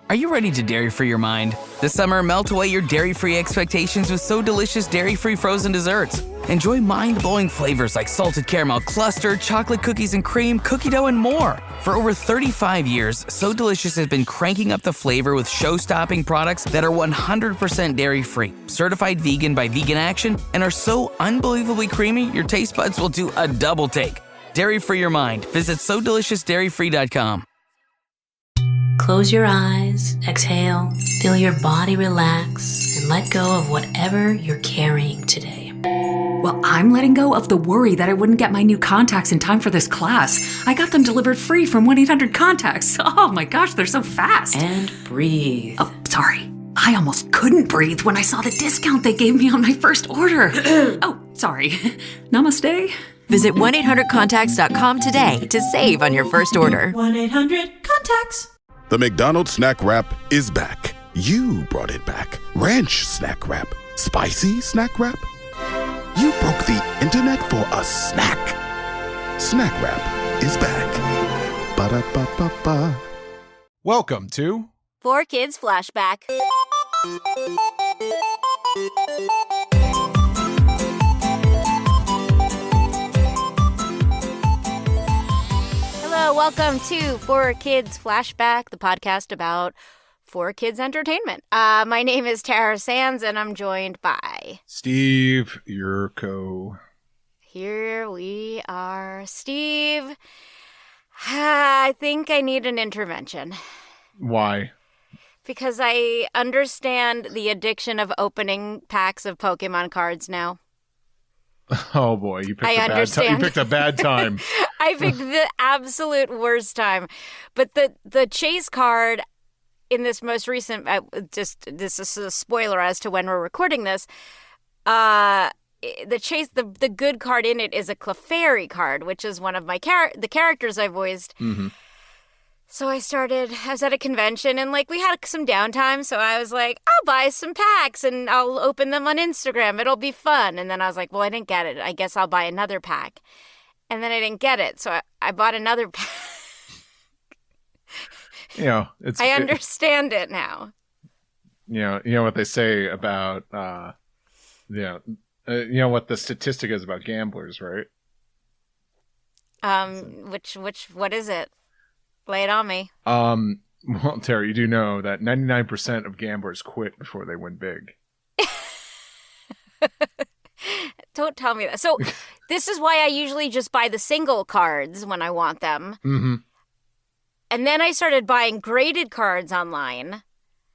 Are you ready to dairy-free your mind? This summer, melt away your dairy-free expectations with So Delicious dairy-free frozen desserts. Enjoy mind-blowing flavors like salted caramel cluster, chocolate cookies and cream, cookie dough, and more. For over 35 years, So Delicious has been cranking up the flavor with show-stopping products that are 100% dairy-free, certified vegan by Vegan Action, and are so unbelievably creamy, your taste buds will do a double take. Dairy-free your mind. Visit SoDeliciousDairyFree.com. Close your eyes, exhale, feel your body relax, and let go of whatever you're carrying today. Well, I'm letting go of the worry that I wouldn't get my new contacts in time for this class. I got them delivered free from 1-800-CONTACTS. Oh my gosh, they're so fast. And breathe. Oh, sorry. I almost couldn't breathe when I saw the discount they gave me on my first order. Oh, sorry. Namaste. Visit 1-800-CONTACTS.com today to save on your first order. 1-800-CONTACTS. The McDonald's Snack Wrap is back. You brought it back. Ranch Snack Wrap. Spicy Snack Wrap. You broke the internet for a snack. Snack Wrap is back. Ba-da-ba-ba-ba. Welcome to 4Kids Flashback. Hello, welcome to 4Kids Flashback, the podcast about 4Kids entertainment. My name is Tara Sands, and I'm joined by Steve Yurko. Here we are. Steve, I think I need an intervention. Why? Because I understand the addiction of opening packs of Pokémon cards now. Oh boy, you picked a bad time. I picked the absolute worst time. But the chase card in this most recent, this is a spoiler as to when we're recording this. The good card in it is a Clefairy card, which is one of my the characters I voiced. Mm-hmm. So I was at a convention and we had some downtime. So I was like, I'll buy some packs and I'll open them on Instagram. It'll be fun. And then I was like, well, I didn't get it. I guess I'll buy another pack. And then I didn't get it. So I bought another pack. I understand it now. You know what they say about, you know what the statistic is about gamblers, right? What is it? Lay it on me. Well, Terry, you do know that 99% of gamblers quit before they win big. Don't tell me that. So this is why I usually just buy the single cards when I want them. Mm-hmm. And then I started buying graded cards online.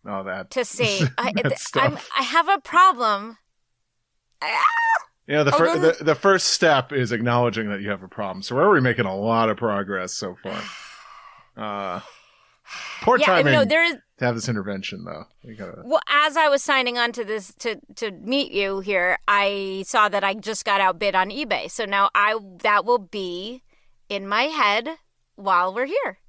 Oh, that. To see. I have a problem. Yeah, the first step is acknowledging that you have a problem. So we're already making a lot of progress so far. Poor timing to have this intervention, though. Well, as I was signing on to this to meet you here, I saw that I just got outbid on eBay. So now that will be in my head while we're here.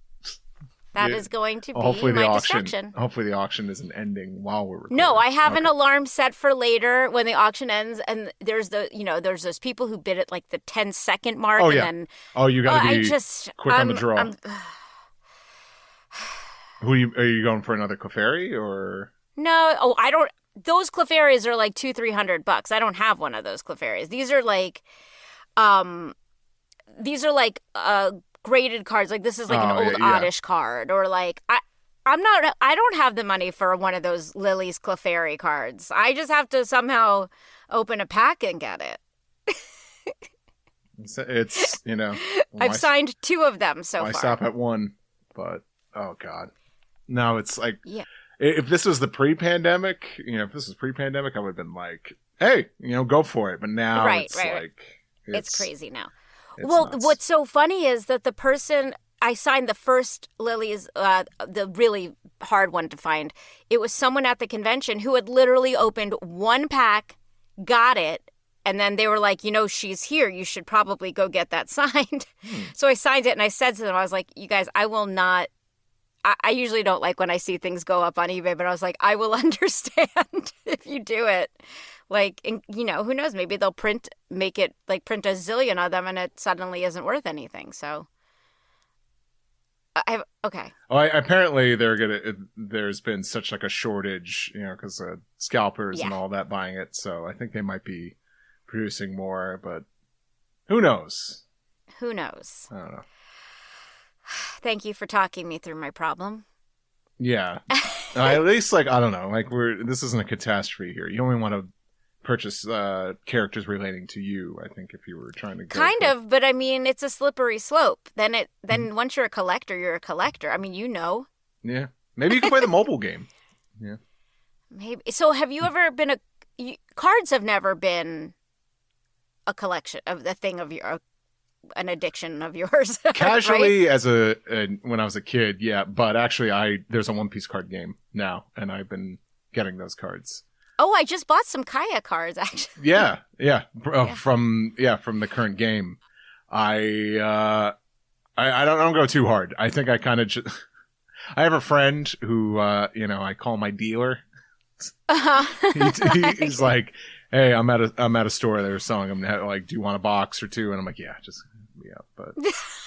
That is going to be my distraction. Hopefully the auction isn't ending while we're recording. No, I have an alarm set for later when the auction ends, and there's there's those people who bid at the 10-second mark. Oh, and yeah. Then, you got to be quick on the draw. Are you going for another Clefairy or? No, I don't. Those Clefairies are $200-$300. I don't have one of those Clefairies. These are graded cards. This is an old Oddish card, or I don't have the money for one of those Lily's Clefairy cards. I just have to somehow open a pack and get it. It's I've signed 2 of them so far. I stop at 1, but oh god. No, it's if this was the pre-pandemic, I would have been hey, go for it. But now it's crazy now. Nuts. What's so funny is that the person I signed the first Lily's, the really hard one to find, it was someone at the convention who had literally opened 1 pack, got it, and then they were like, she's here. You should probably go get that signed. So I signed it, and I said to them, I was like, you guys, I will not. I usually don't like when I see things go up on eBay, but I was like, I will understand if you do it. Who knows? Maybe they'll print a zillion of them and it suddenly isn't worth anything. So Okay. Oh, apparently there's been such like a shortage, because scalpers and all that buying it. So I think they might be producing more, but who knows? Who knows? I don't know. Thank you for talking me through my problem. Yeah. At least I don't know, this isn't a catastrophe here. You only want to purchase characters relating to you, I think, if you were trying to go kind of, but I mean, it's a slippery slope. Then once you're a collector, you're a collector. I mean, Yeah. Maybe you can play the mobile game. Yeah. Maybe. So have you ever been cards have never been a collection of the thing of an addiction of yours. Casually right? When I was a kid, yeah, but actually there's a One Piece card game now, and I've been getting those cards. Oh, I just bought some Kaya cards, actually. Yeah. From the current game. I don't go too hard. I think I kind of I have a friend who, I call my dealer. He's like, hey, I'm at a store. They were selling them. Do you want a box or two? And I'm like, yeah, just hook me up. But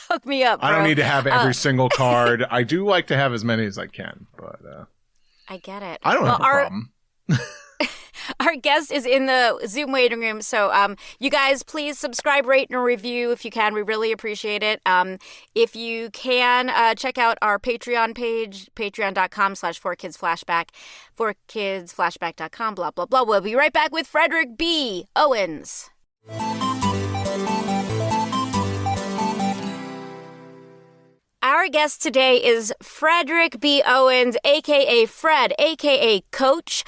hook me up, bro. I don't need to have every single card. I do like to have as many as I can, but I get it. I don't have a problem. Our guest is in the Zoom waiting room, so you guys please subscribe, rate, and review if you can. We really appreciate it. If you can, check out our Patreon page, patreon.com/4kidsflashback, 4kidsflashback.com, blah, blah, blah. We'll be right back with Frederick B. Owens. Our guest today is Frederick B. Owens, a.k.a. Fred, a.k.a. Coach.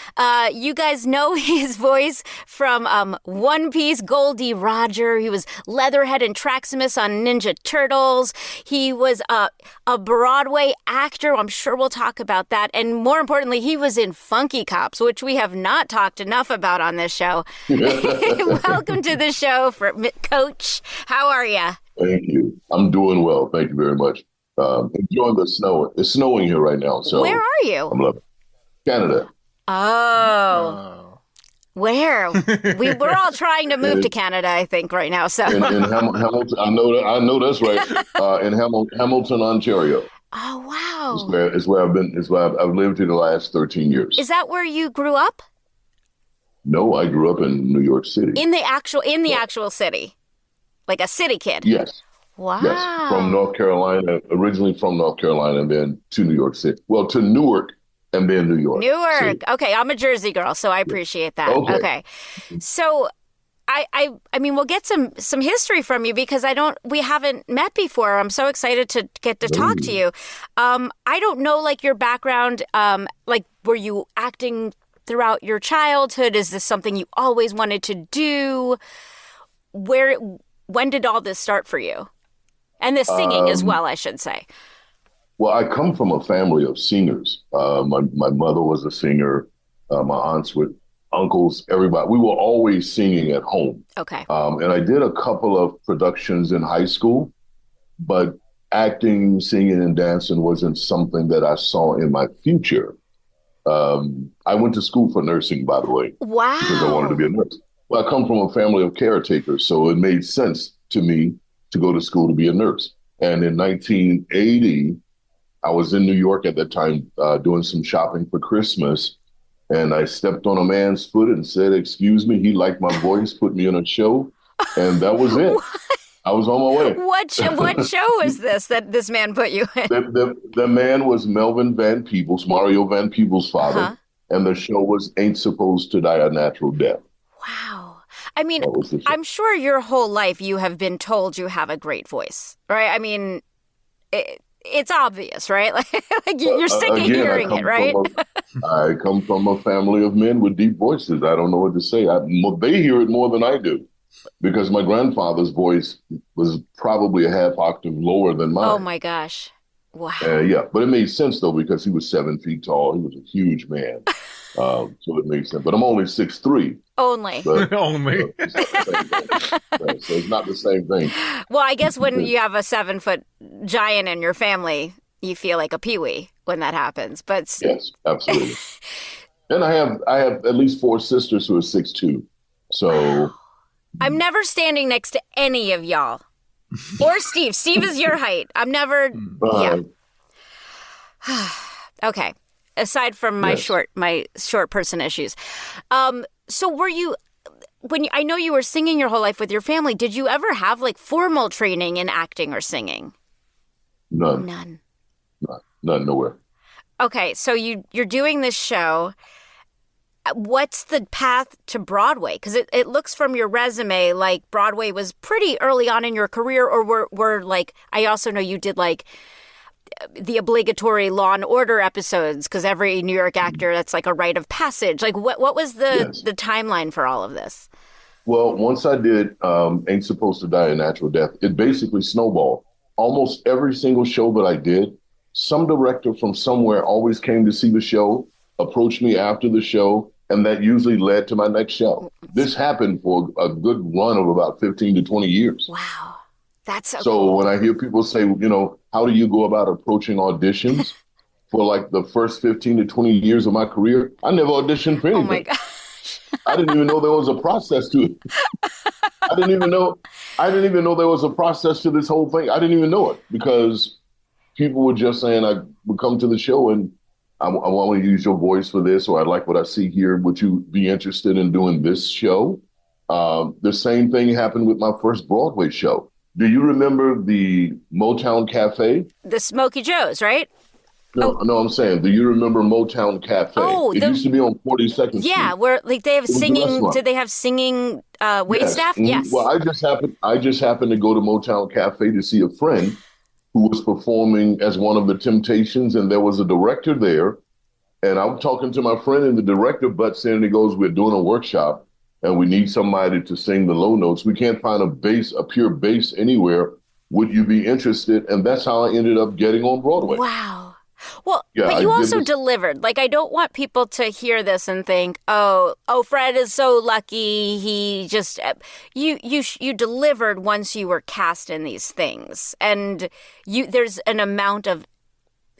You guys know his voice from One Piece, Goldie Roger. He was Leatherhead and Traximus on Ninja Turtles. He was a Broadway actor. I'm sure we'll talk about that. And more importantly, he was in Funky Cops, which we have not talked enough about on this show. Welcome to the show, Coach. How are you? Thank you. I'm doing well. Thank you very much. Enjoying the snow. It's snowing here right now. So where are you? I'm loving it. Canada. Oh. Where? We're all trying to move to Canada, I think, right now. So in Hamilton, I know that's right. In Hamilton, Ontario. Oh wow. Is where I've been. Is where I've lived here the last 13 years. Is that where you grew up? No, I grew up in New York City. In the actual city, like a city kid. Yes. Wow. Yes, from North Carolina, originally from North Carolina, and then to New York City. Well, to Newark, and then New York. Newark. Okay, I'm a Jersey girl, so I appreciate that. Okay. So, I mean, we'll get some history from you because we haven't met before. I'm so excited to get to talk to you. I don't know, your background. Were you acting throughout your childhood? Is this something you always wanted to do? When did all this start for you? And the singing as well, I should say. Well, I come from a family of singers. My mother was a singer. My aunts with uncles, everybody. We were always singing at home. Okay. And I did a couple of productions in high school, but acting, singing, and dancing wasn't something that I saw in my future. I went to school for nursing, by the way. Wow. Because I wanted to be a nurse. Well, I come from a family of caretakers, so it made sense to me to go to school to be a nurse. And in 1980, I was in New York at that time doing some shopping for Christmas, and I stepped on a man's foot and said, "Excuse me." He liked my voice, put me in a show, and that was it. I was on my way. What show was this that this man put you in? The man was Melvin Van Peebles, Mario Van Peebles' father, and the show was Ain't Supposed to Die a Natural Death. Wow. I mean, I'm sure your whole life you have been told you have a great voice, right? I mean, it's obvious, right? You're sick of hearing it, right? I come from a family of men with deep voices. I don't know what to say. They hear it more than I do because my grandfather's voice was probably a half octave lower than mine. Oh, my gosh. Wow. Yeah, but it made sense, though, because he was 7 feet tall. He was a huge man. So it makes sense. But I'm only 6'3". Only. But, Only. So it's not the same thing. Well, I guess when you have a 7-foot giant in your family, you feel like a peewee when that happens. But yes, absolutely. And I have at least 4 sisters who are 6'2". So I'm never standing next to any of y'all. Or Steve. Steve is your height. I'm never. Yeah. Okay. Aside from my short person issues. So were you, I know you were singing your whole life with your family, did you ever have like formal training in acting or singing? None, nowhere. Okay, so you're doing this show. What's the path to Broadway? Because it looks from your resume like Broadway was pretty early on in your career, or were like, I also know you did like the obligatory Law and Order episodes, because every New York actor, that's like a rite of passage. Like what was the timeline for all of this? Well, once I did Ain't Supposed to Die a Natural Death, it basically snowballed. Almost every single show that I did, some director from somewhere always came to see the show, approached me after the show, and that usually led to my next show. This happened for a good run of about 15 to 20 years. Wow. That's so cool. When I hear people say, how do you go about approaching auditions for like the first 15 to 20 years of my career? I never auditioned for anything. Oh my gosh. I didn't even know there was a process to it. I didn't even know there was a process to this whole thing. I didn't even know it because people were just saying I would come to the show and I want to use your voice for this, or I like what I see here. Would you be interested in doing this show? The same thing happened with my first Broadway show. Do you remember the Motown Cafe? The Smokey Joe's, right? No, I'm saying, do you remember Motown Cafe? Oh, it used to be on 42nd Street. Yeah, where like they have singing. Did they have singing wait staff? Mm-hmm. Yes. Well, I just happened to go to Motown Cafe to see a friend who was performing as one of the Temptations, and there was a director there. And I'm talking to my friend, and the director butts in and he goes, "We're doing a workshop, and we need somebody to sing the low notes. We can't find a pure bass anywhere. Would you be interested?" And that's how I ended up getting on Broadway. Wow. Well, but you also delivered. Like, I don't want people to hear this and think, oh, Fred is so lucky. He just, you delivered once you were cast in these things. And there's an amount of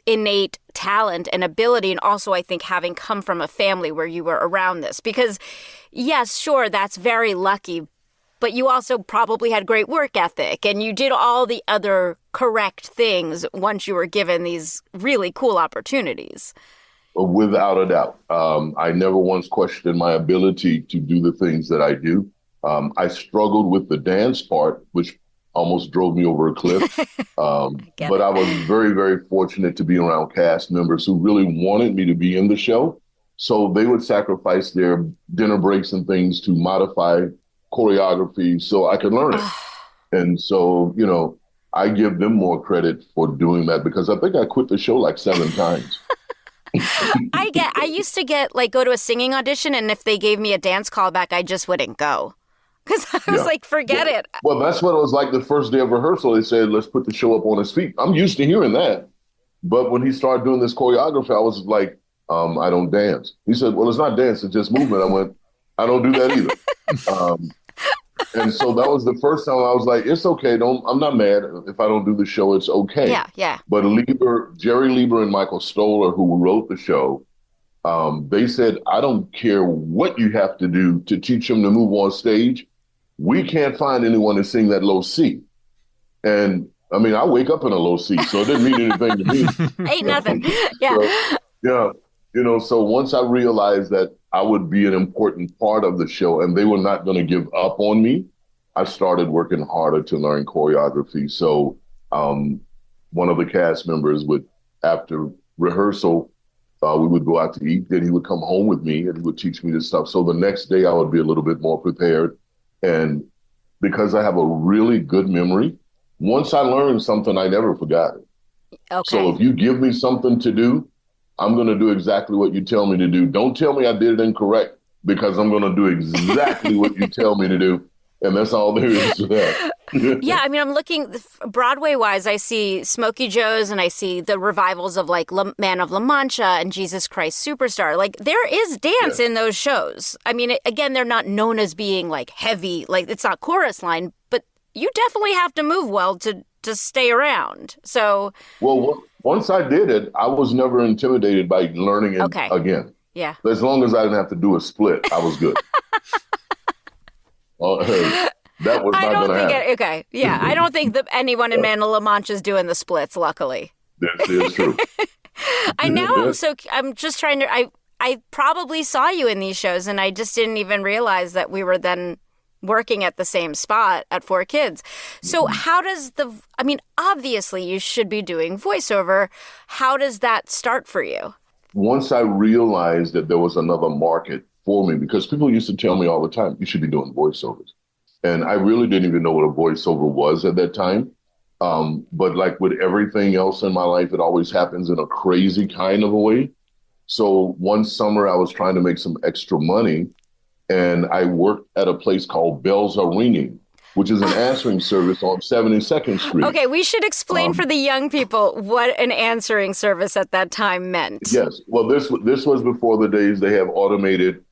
innate talent and ability. And also, I think, having come from a family where you were around this. Because, yes, sure, that's very lucky. But you also probably had great work ethic and you did all the other correct things once you were given these really cool opportunities. Without a doubt. I never once questioned my ability to do the things that I do. I struggled with the dance part, which almost drove me over a cliff. But I was very, very fortunate to be around cast members who really wanted me to be in the show. So they would sacrifice their dinner breaks and things to modify choreography so I could learn it. And so, I give them more credit for doing that because I think I quit the show like 7 times. I used to go to a singing audition, and if they gave me a dance callback, I just wouldn't go. Because I was like, forget it. Well, that's what it was like the first day of rehearsal. They said, let's put the show up on his feet. I'm used to hearing that. But when he started doing this choreography, I was like, I don't dance. He said, well, it's not dance, it's just movement. I went, I don't do that either. And so that was the first time I was like, it's okay. I'm not mad if I don't do the show. It's okay. Yeah. But Jerry Lieber and Michael Stoller, who wrote the show, they said, I don't care what you have to do to teach him to move on stage. We can't find anyone to sing that low C. And I mean, I wake up in a low C, so it didn't mean anything to me. Ain't nothing. Yeah. So once I realized that I would be an important part of the show and they were not going to give up on me, I started working harder to learn choreography. So one of the cast members would, after rehearsal, we would go out to eat. Then he would come home with me and he would teach me this stuff. So the next day I would be a little bit more prepared. And because I have a really good memory, once I learned something, I never forgot it. Okay. So if you give me something to do, I'm going to do exactly what you tell me to do. Don't tell me I did it incorrect because I'm going to do exactly what you tell me to do. And that's all there is to that. Yeah, I mean, I'm looking Broadway-wise, I see Smokey Joe's and I see the revivals of like Man of La Mancha and Jesus Christ Superstar. Like there is dance in those shows. I mean, again, they're not known as being like heavy, like it's not chorus line, but you definitely have to move well to stay around. So, well, once I did it, I was never intimidated by learning it again. Yeah. As long as I didn't have to do a split, I was good. That was not going to happen. Okay. Yeah. I don't think that anyone in Man of La Mancha is doing the splits, luckily. That is true. I'm just trying to, I probably saw you in these shows and I just didn't even realize that we were then working at the same spot at 4Kids. So how does obviously you should be doing voiceover. How does that start for you? Once I realized that there was another market for me, because people used to tell me all the time, you should be doing voiceovers. And I really didn't even know what a voiceover was at that time. But like with everything else in my life, it always happens in a crazy kind of a way. So one summer I was trying to make some extra money and I worked at a place called Bells Are Ringing, which is an answering service on 72nd Street. Okay, we should explain for the young people what an answering service at that time meant. Yes. Well, this was before the days they have automated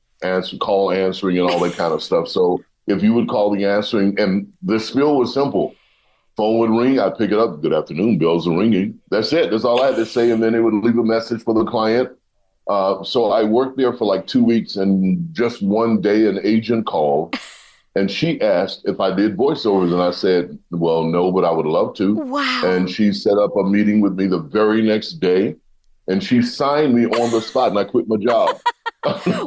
call answering and all that kind of stuff. So if you would call the answering, and the spiel was simple. Phone would ring, I'd pick it up. Good afternoon, bells are ringing. That's it. That's all I had to say. And then they would leave a message for the client. So I worked there for like 2 weeks, and just one day an agent called and she asked if I did voiceovers. And I said, well, no, but I would love to. Wow. And she set up a meeting with me the very next day and she signed me on the spot and I quit my job.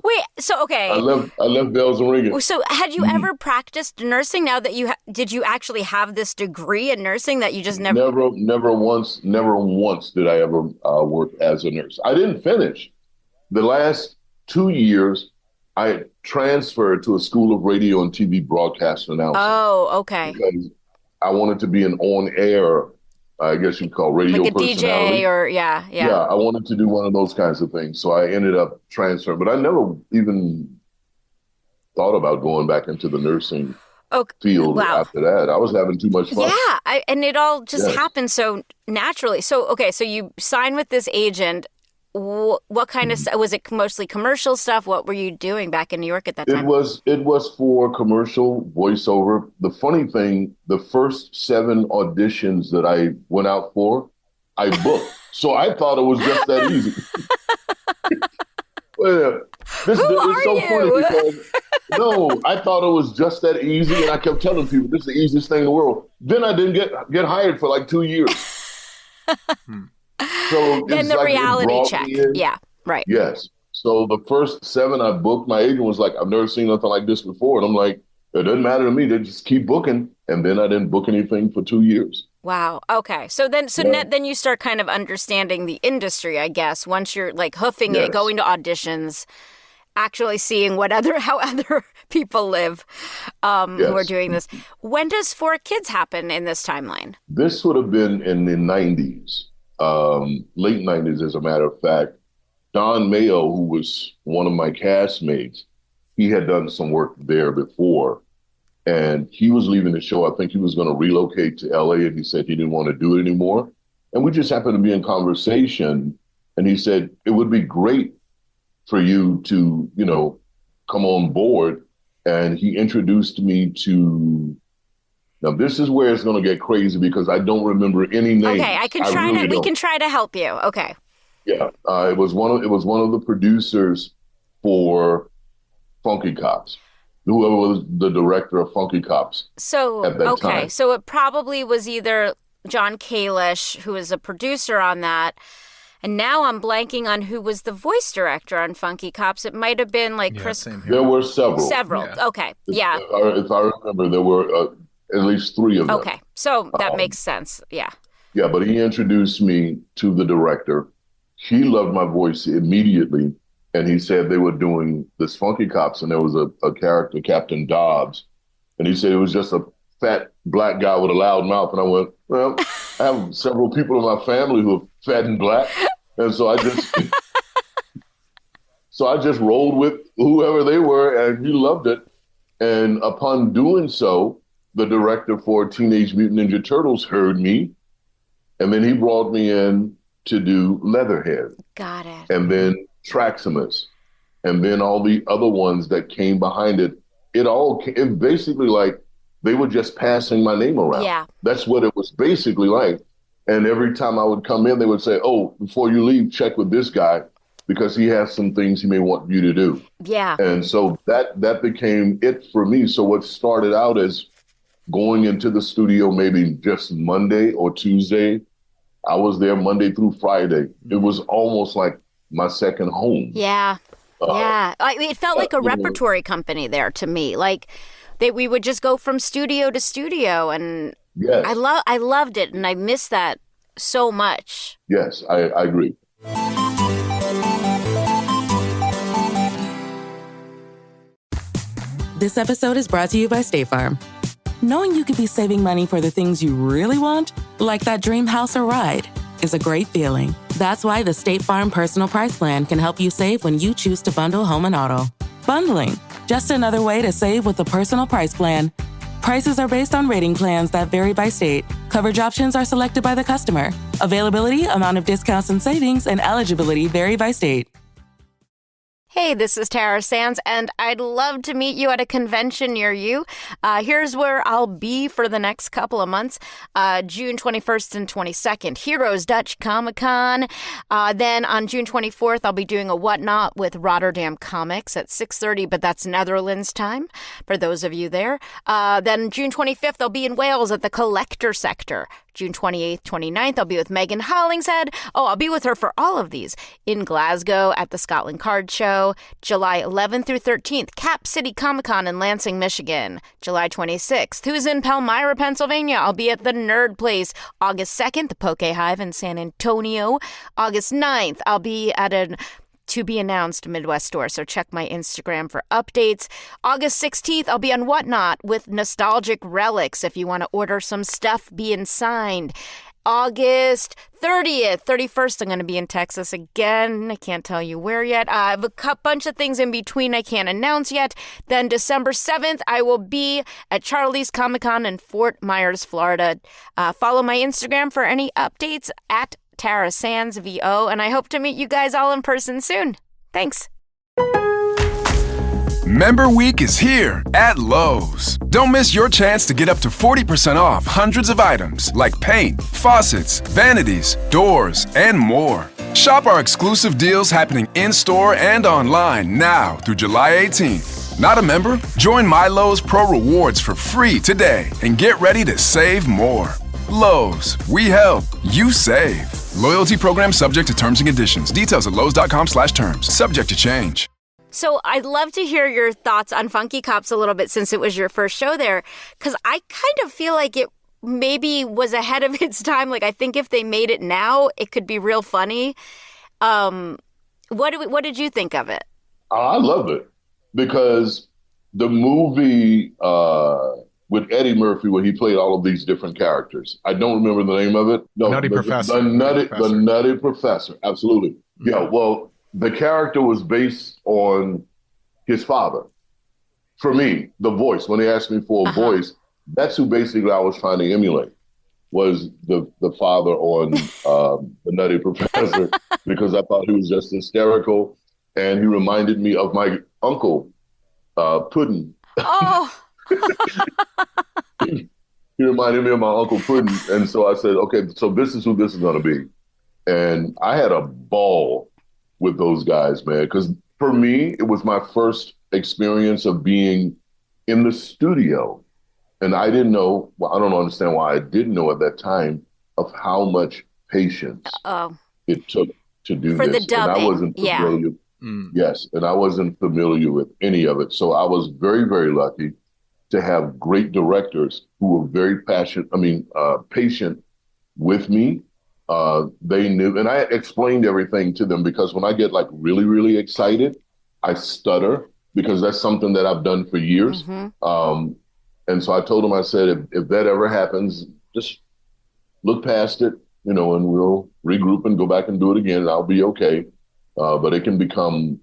Wait, so okay. I left bells and ringing. So had you ever practiced nursing now that did you actually have this degree in nursing that you just never? Never once did I ever work as a nurse. I didn't finish. The last 2 years, I transferred to a school of radio and TV broadcast announcing. Oh, okay. Because I wanted to be an on-air, I guess you'd call radio like a personality. DJ or yeah. Yeah, I wanted to do one of those kinds of things. So I ended up transferring, but I never even thought about going back into the nursing field after that. I was having too much fun. Yeah, and it all just happened so naturally. So, okay, so you signed with this agent. What kind of was it? Mostly commercial stuff. What were you doing back in New York at that time? It was for commercial voiceover. The funny thing, the first 7 auditions that I went out for, I booked. So I thought it was just that easy. It's so funny because I thought it was just that easy, and I kept telling people this is the easiest thing in the world. Then I didn't get hired for like 2 years. So then the reality check. Yeah, right. Yes. So the first 7 I booked, my agent was like, I've never seen nothing like this before. And I'm like, it doesn't matter to me. They just keep booking. And then I didn't book anything for 2 years. Wow. Okay. So then you start kind of understanding the industry, I guess, once you're like hoofing it, going to auditions, actually seeing how other people live who are doing this. When does 4Kids happen in this timeline? This would have been in the 90s. Late 90s, as a matter of fact. Don Mayo, who was one of my castmates, he had done some work there before, and he was leaving the show. I think he was going to relocate to LA, and he said he didn't want to do it anymore. And we just happened to be in conversation, and he said, it would be great for you to, come on board. And he introduced me to... Now, this is where it's going to get crazy because I don't remember any names. Okay, we can try to help you. Okay. Yeah, it was one of the producers for Funky Cops, whoever was the director of Funky Cops. So, at that time. So it probably was either John Kalish, who was a producer on that, and now I'm blanking on who was the voice director on Funky Cops. It might have been like Chris. There were several. Yeah. Okay, yeah. If I remember, there were... at least 3 of them. Okay, so that makes sense. Yeah. Yeah, but he introduced me to the director. He loved my voice immediately, and he said they were doing this Funky Cops, and there was a character, Captain Dobbs, and he said it was just a fat black guy with a loud mouth, and I went, well, I have several people in my family who are fat and black, and so I just rolled with whoever they were, and he loved it, and upon doing so, the director for Teenage Mutant Ninja Turtles heard me, and then he brought me in to do Leatherhead. Got it. And then Traximus, and then all the other ones that came behind it. It basically like they were just passing my name around. Yeah. That's what it was basically like. And every time I would come in, they would say, oh, before you leave, check with this guy because he has some things he may want you to do. Yeah. And so that became it for me. So what started out as going into the studio maybe just Monday or Tuesday I was there Monday through Friday. It was almost like my second home. Yeah. It felt like a repertory company there to me. Like we would just go from studio to studio, and yes. I loved it, and I miss that so much. Yes, I agree. This episode is brought to you by State Farm. Knowing you could be saving money for the things you really want, like that dream house or ride, is a great feeling. That's why the State Farm Personal Price Plan can help you save when you choose to bundle home and auto. Bundling, just another way to save with the Personal Price Plan. Prices are based on rating plans that vary by state. Coverage options are selected by the customer. Availability, amount of discounts and savings, and eligibility vary by state. Hey, this is Tara Sands, and I'd love to meet you at a convention near you. Here's where I'll be for the next couple of months. June 21st and 22nd, Heroes Dutch Comic-Con. Then on June 24th, I'll be doing a Whatnot with Rotterdam Comics at 6:30, but that's Netherlands time for those of you there. Then June 25th, I'll be in Wales at the Collector Sector. June 28th, 29th, I'll be with Megan Hollingshead. Oh, I'll be with her for all of these. In Glasgow at the Scotland Card Show. July 11th through 13th, Cap City Comic-Con in Lansing, Michigan. July 26th, who's in Palmyra, Pennsylvania? I'll be at the Nerd Place. August 2nd, the Poke Hive in San Antonio. August 9th, I'll be at an to be announced Midwest store, so check my Instagram for updates. August 16th, I'll be on Whatnot with Nostalgic Relics if you want to order some stuff being signed. August 30th, 31st, I'm going to be in Texas again. I can't tell you where yet. I have a bunch of things in between I can't announce yet. Then December 7th, I will be at Charlie's Comic-Con in Fort Myers, Florida. Follow my Instagram for any updates at Tara Sands VO, and I hope to meet you guys all in person soon. Thanks. Member Week is here at Lowe's. Don't miss your chance to get up to 40% off hundreds of items like paint, faucets, vanities, doors, and more. Shop our exclusive deals happening in-store and online now through July 18th. Not a member? Join My Lowe's Pro Rewards for free today and get ready to save more. Lowe's, we help, you save. Loyalty program subject to terms and conditions. Details at lowes.com/terms. Subject to change. So I'd love to hear your thoughts on Funky Cops a little bit since it was your first show there, because I kind of feel like it maybe was ahead of its time. Like, I think if they made it now, it could be real funny. What did you think of it? I loved it because the movie with Eddie Murphy, where he played all of these different characters. I don't remember the name of it. No, Nutty Professor. The Nutty Professor. Absolutely. Mm-hmm. Yeah. Well, the character was based on his father. For me, the voice. When they asked me for a voice, that's who basically I was trying to emulate. Was the father on the Nutty Professor, because I thought he was just hysterical, and he reminded me of my uncle, Puddin'. Oh. He reminded me of my Uncle Puddin', and so I said, okay, so this is who this is going to be. And I had a ball with those guys, man, because for me, it was my first experience of being in the studio. And I didn't know, well, I don't understand why I didn't know at that time of how much patience it took to do for this. The dubbing. And I wasn't familiar. Yes, and I wasn't familiar with any of it. So I was very, very lucky to have great directors who were very patient with me. They knew, and I explained everything to them, because when I get like really, really excited, I stutter, because that's something that I've done for years. Mm-hmm. And so I told them, I said, if that ever happens, just look past it, and we'll regroup and go back and do it again, and I'll be okay. But it can become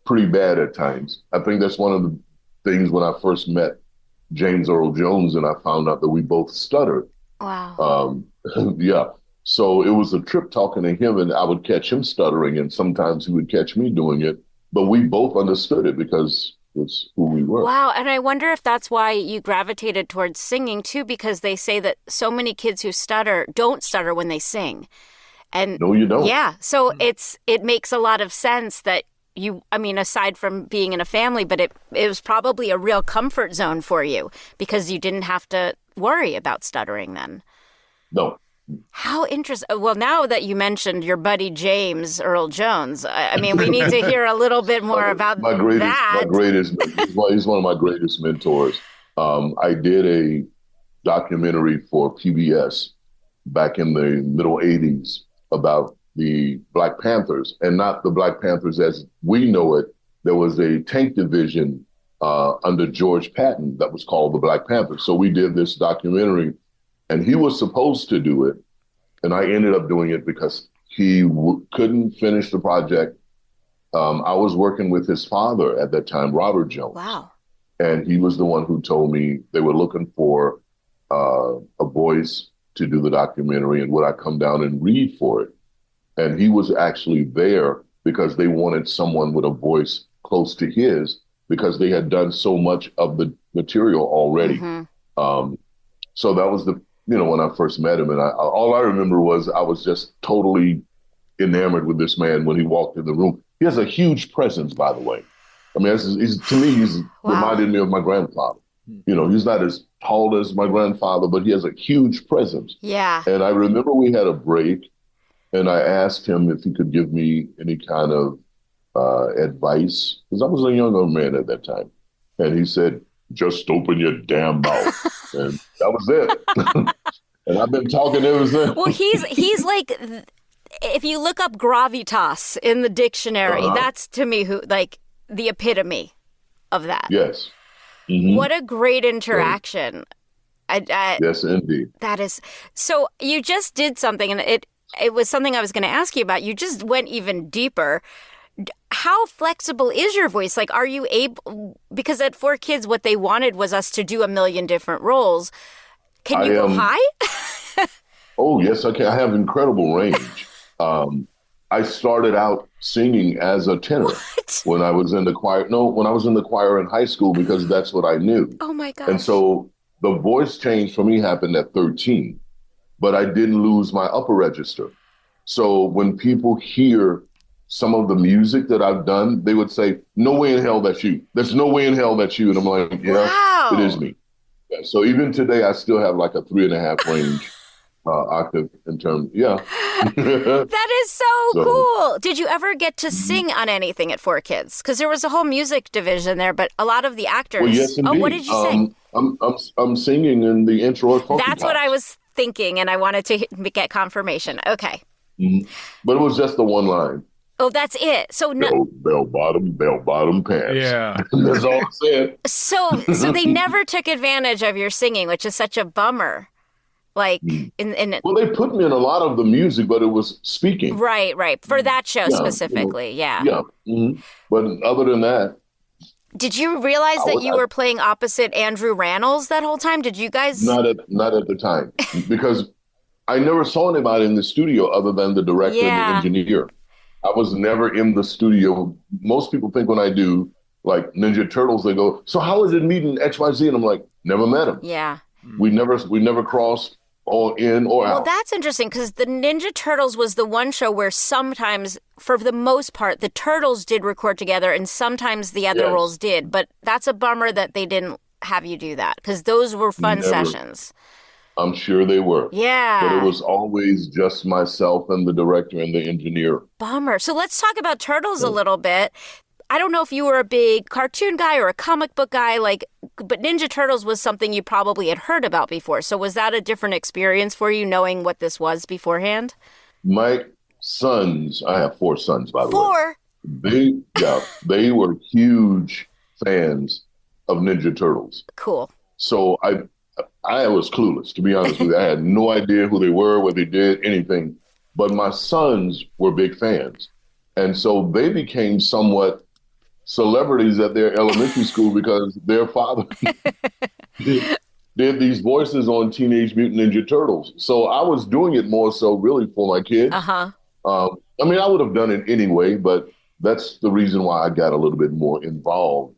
pretty bad at times. I think that's one of the things when I first met James Earl Jones, and I found out that we both stuttered. Wow. Yeah. So it was a trip talking to him, and I would catch him stuttering, and sometimes he would catch me doing it. But we both understood it because it's who we were. Wow. And I wonder if that's why you gravitated towards singing too, because they say that so many kids who stutter don't stutter when they sing. And no, you don't. Yeah. So it makes a lot of sense that aside from being in a family, but it was probably a real comfort zone for you because you didn't have to worry about stuttering then. No. How interesting. Well, now that you mentioned your buddy James Earl Jones, I mean, we need to hear a little bit more about that. He's one of my greatest mentors. I did a documentary for PBS back in the middle 80s about the Black Panthers, and not the Black Panthers as we know it. There was a tank division under George Patton that was called the Black Panthers. So we did this documentary, and he was supposed to do it, and I ended up doing it because he couldn't finish the project. I was working with his father at that time, Robert Jones. Wow. And he was the one who told me they were looking for a voice to do the documentary, and would I come down and read for it? And he was actually there because they wanted someone with a voice close to his, because they had done so much of the material already. Mm-hmm. So that was when I first met him, and all I remember was I was just totally enamored with this man when he walked in the room. He has a huge presence, by the way. I mean, to me, he's reminded me of my grandfather. He's not as tall as my grandfather, but he has a huge presence. Yeah. And I remember we had a break, and I asked him if he could give me any kind of advice, because I was a younger man at that time. And he said, "Just open your damn mouth." And that was it. And I've been talking ever since. Well, he's like, if you look up gravitas in the dictionary, that's to me the epitome of that. Yes. Mm-hmm. What a great interaction. Yes, indeed. That is. So you just did something, and it was something I was going to ask you about. You just went even deeper. How flexible is your voice? Like, are you able, because at 4Kids, what they wanted was us to do a million different roles. Can you go high? Oh, yes, I can. I have incredible range. I started out singing as a tenor when I was in the choir. No, when I was in the choir in high school, because that's what I knew. Oh my gosh. And so the voice change for me happened at 13, but I didn't lose my upper register. So when people hear some of the music that I've done, they would say, "No way in hell that's you. There's no way in hell that's you." And I'm like, yeah, It is me. Yeah, so even today, I still have like a 3.5 range octave in terms. Yeah. That is so cool. Did you ever get to sing on anything at 4Kids? Because there was a whole music division there, but a lot you actors. Well, yes, indeed. Oh, what did you sing? I'm singing in the intro of Pokémon. That's what I was thinking, and I wanted to get confirmation. Okay. Mm-hmm. But it was just the one line. Oh, that's it. So no bell bottom pants. Yeah. That's all I said. So they never took advantage of your singing, which is such a bummer. Like well, they put me in a lot of the music, but it was speaking. Right. For that show specifically, yeah. Yeah. Mm-hmm. But other than that. Did you realize that you were playing opposite Andrew Rannells that whole time? Did you guys? Not at the time, because I never saw anybody in the studio other than the director and the engineer. I was never in the studio. Most people think when I do like Ninja Turtles, they go, "So how is it meeting XYZ?" And I'm like, never met him. Yeah. We never crossed or in or out. Well, that's interesting, because the Ninja Turtles was the one show where sometimes, for the most part, the Turtles did record together and sometimes the other roles did. But that's a bummer that they didn't have you do that, because those were fun sessions. I'm sure they were. Yeah. But it was always just myself and the director and the engineer. Bummer. So let's talk about Turtles a little bit. I don't know if you were a big cartoon guy or a comic book guy, but Ninja Turtles was something you probably had heard about before. So was that a different experience for you, knowing what this was beforehand? My sons, I have 4 sons, by the way. 4? They were huge fans of Ninja Turtles. Cool. So I was clueless, to be honest with you. I had no idea who they were, what they did, anything. But my sons were big fans. And so they became somewhat celebrities at their elementary school because their father did these voices on Teenage Mutant Ninja Turtles. So I was doing it more so really for my kids. Uh-huh. I mean, I would have done it anyway, but that's the reason why I got a little bit more involved,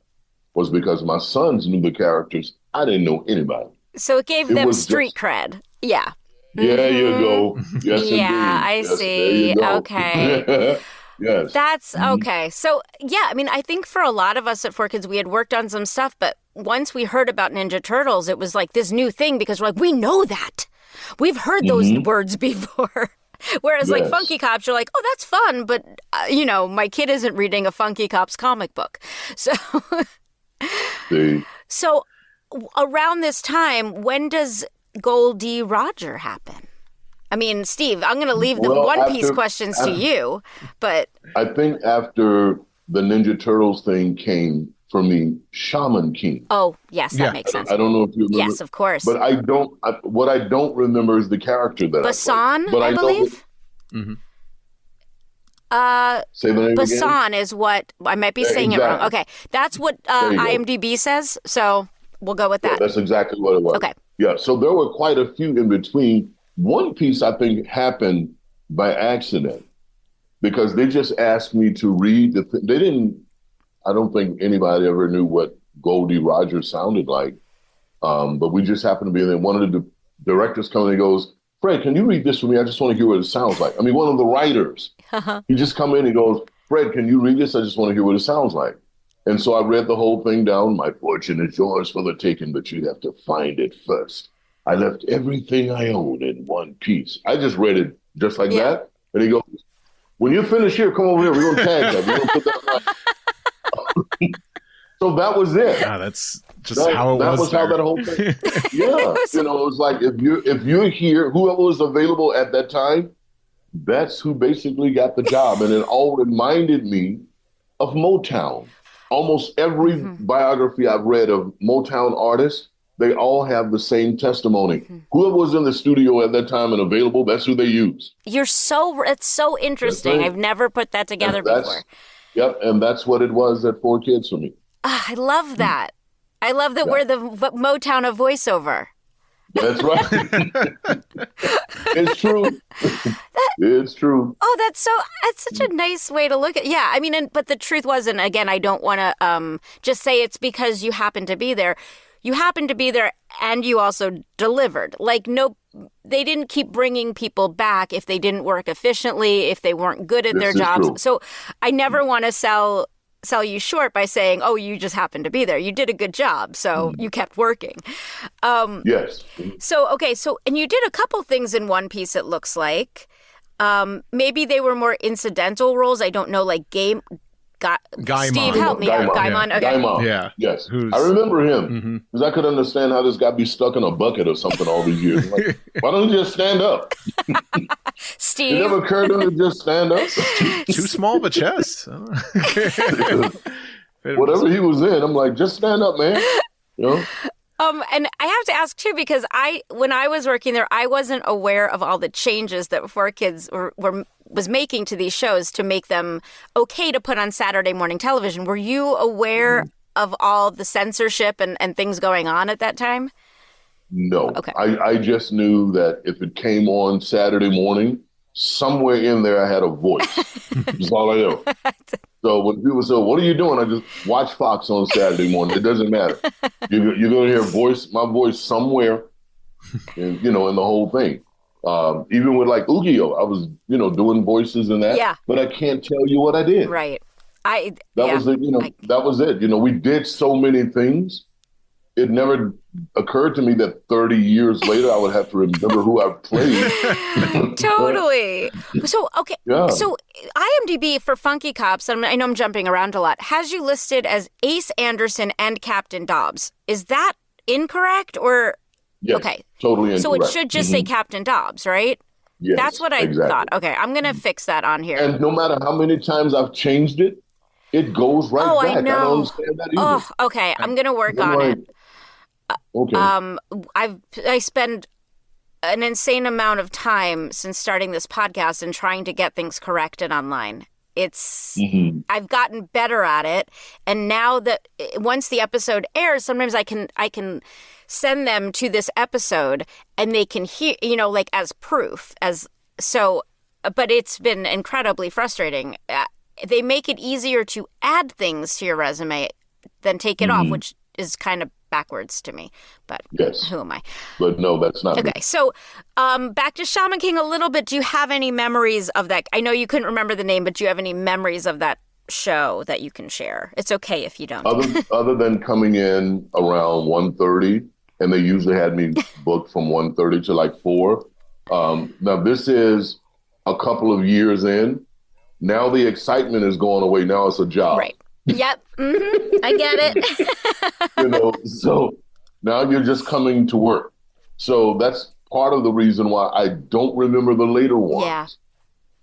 was because my sons knew the characters. I didn't know anybody. So it gave them street cred. Yeah. Yeah, there you go. Yes, indeed. I see. Okay. Yes. That's okay. So, yeah, I mean, I think for a lot of us at 4Kids, we had worked on some stuff, but once we heard about Ninja Turtles, it was like this new thing because we're like, we know that. We've heard those words before. Whereas like Funky Cops, you're like, oh, that's fun. But, my kid isn't reading a Funky Cops comic book. So, so around this time, when does Goldie Roger happen? I mean, Steve, I'm going to leave the One Piece questions to you, but... I think after the Ninja Turtles thing came, for me, Shaman came. Oh, yes, that makes sense. I don't know if you remember. Yes, of course. But what I don't remember is the character that Bason, I believe? Say the name Bason again? is what... I might be saying it wrong. Okay, that's what IMDb says, so we'll go with that. Yeah, that's exactly what it was. Okay. Yeah, so there were quite a few in between. One Piece, I think, happened by accident because they just asked me to read they didn't, I don't think anybody ever knew what Goldie Roger sounded like. But we just happened to be in there. One of the directors comes and he goes, Fred, can you read this for me? I just want to hear what it sounds like. I mean, one of the writers, he just come in and goes, Fred, can you read this? I just want to hear what it sounds like. And so I read the whole thing down. My fortune is yours for the taking, but you have to find it first. I left everything I own in one piece. I just read it just like that. And he goes, when you finish here, come over here. We're going to tag that. We're going to put that So that was it. Yeah, that's just how it was. That was how that whole thing. Yeah. It was like if you're here, whoever was available at that time, that's who basically got the job. And it all reminded me of Motown. Almost every biography I've read of Motown artists, they all have the same testimony. Whoever was in the studio at that time and available, that's who they use. It's so interesting. I've never put that together before. Yep, and that's what it was at 4Kids for me. I love that. I love that we're the Motown of voiceover. That's right. It's true. It's true. Oh, that's such a nice way to look at. Yeah, I mean, but the truth wasn't. Again, I don't want to just say it's because you happened to be there. You happened to be there, and you also delivered. Like they didn't keep bringing people back if they didn't work efficiently, if they weren't good at their jobs. True. So I never want to sell you short by saying, oh, you just happened to be there. You did a good job, so you kept working. Yes. So, okay, and you did a couple things in One Piece, it looks like. Maybe they were more incidental roles. I don't know, like Gaimon. Steve, help me out. Gaimon. Yeah. Okay. Gaimon. Yeah. Yes. I remember him because I could understand how this guy be stuck in a bucket or something all these years. Like, why don't you just stand up? Steve. It never occurred to him to just stand up. Too small of a chest. Whatever he was in, I'm like, just stand up, man. And I have to ask too, because when I was working there, I wasn't aware of all the changes that 4Kids was making to these shows to make them okay to put on Saturday morning television. Were you aware of all the censorship and things going on at that time? No. Okay. I just knew that if it came on Saturday morning, somewhere in there I had a voice. That's all I know. So when people say, what are you doing? I just watch Fox on Saturday morning. It doesn't matter. You're going to hear my voice somewhere in the whole thing. Even with like Yu-Gi-Oh, I was, doing voices and that. Yeah. But I can't tell you what I did. Right. That was it. We did so many things. It never occurred to me that 30 years later I would have to remember who I played. Totally. So, okay. Yeah. So IMDb for Funky Cops, I know I'm jumping around a lot, has you listed as Ace Anderson and Captain Dobbs. Is that incorrect or? Yes, okay. Totally incorrect. So it should just say Captain Dobbs, right? Yes, that's what I thought. Okay, I'm going to fix that on here. And no matter how many times I've changed it, it goes right back. I know. I don't understand that either. Oh, okay. I'm going to work on it. Okay. I spend an insane amount of time since starting this podcast and trying to get things corrected online. I've gotten better at it, and now that once the episode airs, sometimes I can send them to this episode and they can hear, like as proof, but it's been incredibly frustrating. They make it easier to add things to your resume than take it off, which is kind of backwards to me, but who am I? But no, that's not okay. me. So back to Shaman King a little bit. Do you have any memories of that? I know you couldn't remember the name, but do you have any memories of that show that you can share? It's okay if you don't. Other than coming in around 1:30 and they usually had me booked from 1:30 to like 4. Now this is a couple of years in. Now the excitement is going away. Now it's a job. Right. Yep. I get it. So now you're just coming to work. So that's part of the reason why I don't remember the later ones.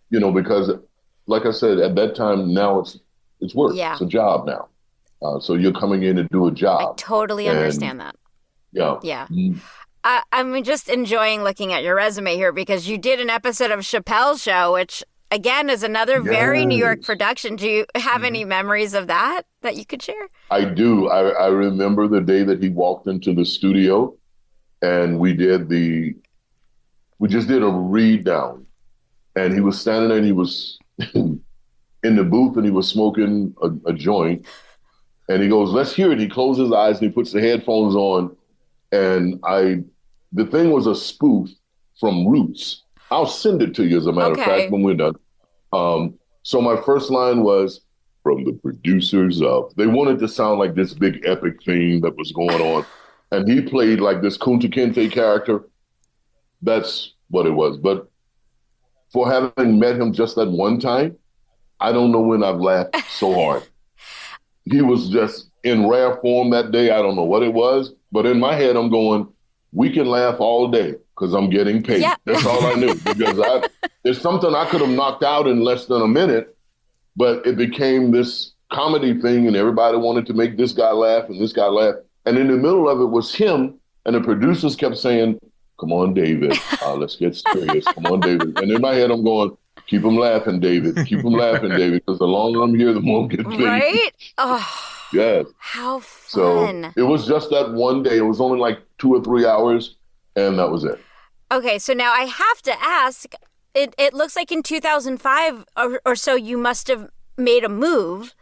Yeah. Because like I said, at that time, now it's work. Yeah. It's a job now. So you're coming in to do a job. I totally understand that. Yeah. Yeah. Mm-hmm. I'm just enjoying looking at your resume here because you did an episode of Chappelle's Show, which again is another very New York production. Do you have any memories of that you could share? I do. I remember the day that he walked into the studio and we just did a read down, and he was standing there and he was in the booth and he was smoking a joint, and he goes, "Let's hear it." He closes his eyes and he puts the headphones on, and the thing was a spoof from Roots. I'll send it to you, as a matter of fact, when we're done. So my first line was, "From the producers of," they wanted to sound like this big epic thing that was going on. And he played like this Kunta Kinte character. That's what it was. But for having met him just that one time, I don't know when I've laughed so hard. He was just in rare form that day. I don't know what it was. But in my head, I'm going, we can laugh all day because I'm getting paid. Yeah. That's all I knew. Because there's something I could have knocked out in less than a minute, but it became this comedy thing and everybody wanted to make this guy laugh and this guy laugh. And in the middle of it was him, and the producers kept saying, "Come on, David, let's get serious. Come on, David." And in my head, I'm going, "Keep him laughing, David. Keep him laughing, David, because the longer I'm here, the more I'm getting paid." Right? Oh, yes. How fun. So it was just that one day. It was only like 2 or 3 hours, and that was it. Okay, so now I have to ask, it looks like in 2005 or so, you must have made a move,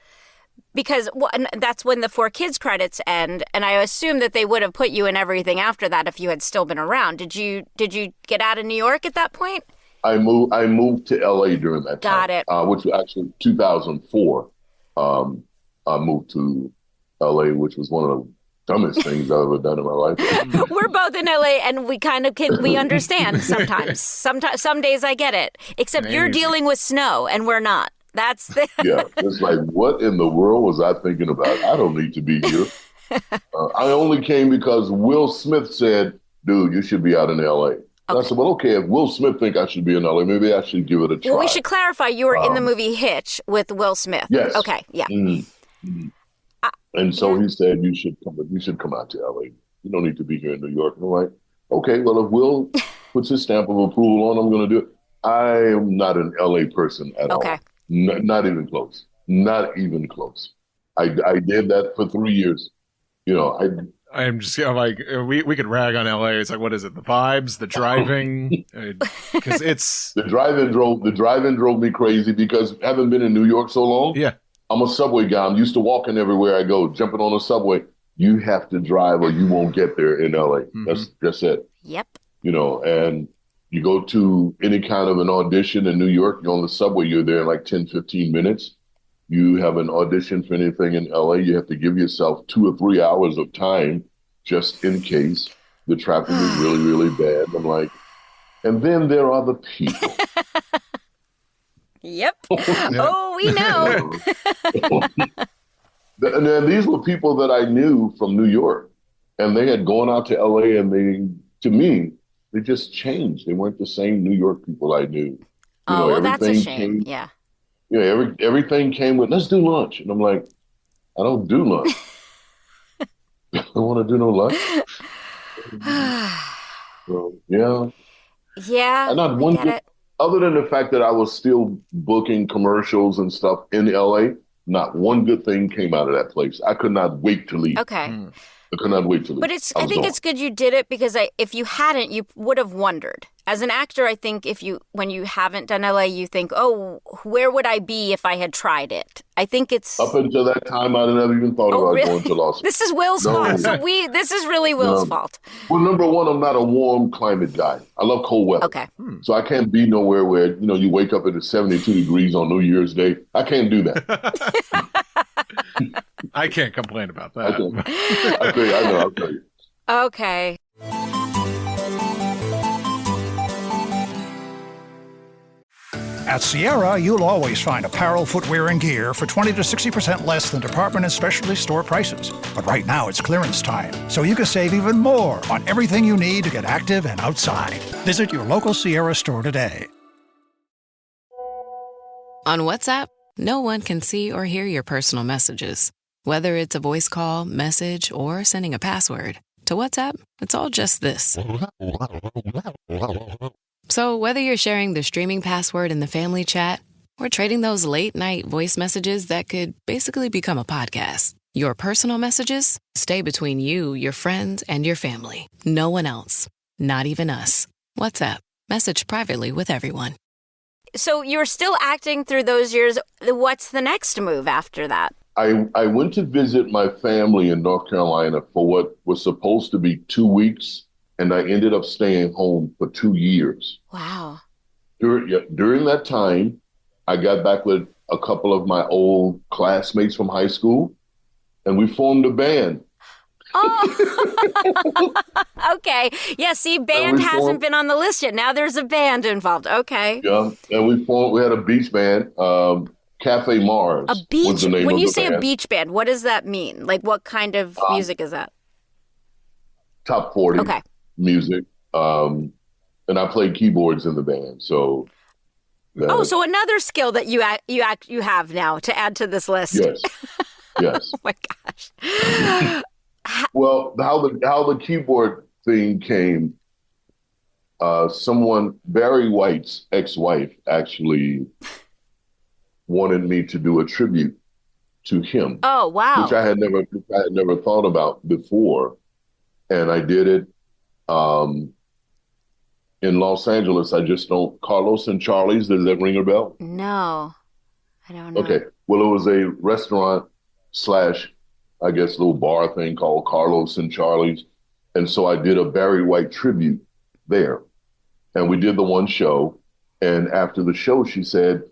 because that's when the 4Kids credits end, and I assume that they would have put you in everything after that if you had still been around. Did you get out of New York at that point? I moved to LA during that time. Got it. Which was actually 2004. I moved to LA, which was one of the dumbest things I've ever done in my life. We're both in LA, and we kind of we understand sometimes. Some days I get it. Except you're dealing with snow, and we're not. That's the... Yeah, it's like, what in the world was I thinking about? I don't need to be here. I only came because Will Smith said, "Dude, you should be out in L.A." Okay. I said, well, okay, if Will Smith think I should be in L.A., maybe I should give it a try. Well, we should clarify, you were in the movie Hitch with Will Smith. Yes. Okay, yeah. Mm-hmm. And so he said, you should come out to L.A. You don't need to be here in New York. And I'm like, okay, well, if Will puts his stamp of approval on, I'm going to do it. I am not an L.A. person at all. Not even close. Not even close. I did that for 3 years. I'm like, we could rag on LA. It's like, what is it? The vibes, the driving, because it's the drive-in drove me crazy because having been in New York so long. Yeah, I'm a subway guy. I'm used to walking everywhere I go, jumping on a subway. You have to drive or you won't get there in LA. Mm-hmm. That's just it. Yep. And you go to any kind of an audition in New York, you're on the subway, you're there in like 10, 15 minutes. You have an audition for anything in LA, you have to give yourself 2 or 3 hours of time just in case the traffic is really, really bad. I'm like, and then there are the people. Yep. Oh, we know. And then these were people that I knew from New York, and they had gone out to LA, and to me, they just changed. They weren't the same New York people I knew. Well, that's a shame. Yeah. Everything came with, let's do lunch. And I'm like, I don't do lunch. I don't want to do no lunch. So, yeah. Yeah. And not one thing, other than the fact that I was still booking commercials and stuff in LA, not one good thing came out of that place. I could not wait to leave. Okay. I could not wait to leave. But I think it's good you did it, because if you hadn't, you would have wondered. As an actor, I think when you haven't done LA, you think, oh, where would I be if I had tried it? I think it's... Up until that time, I never even thought about going to Los Angeles. This is Will's fault. So this is really Will's fault. Well, number one, I'm not a warm climate guy. I love cold weather. Okay. So I can't be nowhere where, you wake up and it's 72 degrees on New Year's Day. I can't do that. I can't complain about that. I know, I'll tell you. Okay. At Sierra, you'll always find apparel, footwear, and gear for 20 to 60% less than department and specialty store prices. But right now, it's clearance time, so you can save even more on everything you need to get active and outside. Visit your local Sierra store today. On WhatsApp, no one can see or hear your personal messages. Whether it's a voice call, message, or sending a password. To WhatsApp, it's all just this. So whether you're sharing the streaming password in the family chat or trading those late-night voice messages that could basically become a podcast, your personal messages stay between you, your friends, and your family. No one else. Not even us. WhatsApp. Message privately with everyone. So you're still acting through those years. What's the next move after that? I went to visit my family in North Carolina for what was supposed to be 2 weeks, and I ended up staying home for 2 years. Wow. During that time, I got back with a couple of my old classmates from high school, and we formed a band. Oh, okay. Yeah, see, band hasn't been on the list yet. Now there's a band involved. Okay. Yeah, and we had a beach band. Cafe Mars a beach, was the name when of you the say band. A beach band, what does that mean? Like, what kind of music is that? Top 40 music. And I played keyboards in the band. So. So another skill that you have now to add to this list. Yes. Yes. Oh my gosh. Well, how the keyboard thing came. Barry White's ex-wife actually wanted me to do a tribute to him. Oh, wow. Which I had never thought about before. And I did it in Los Angeles. I just don't. Carlos and Charlie's, does that ring a bell? No, I don't know. Okay. Well, it was a restaurant / I guess little bar thing called Carlos and Charlie's. And so I did a Barry White tribute there. And we did the one show. And after the show, she said,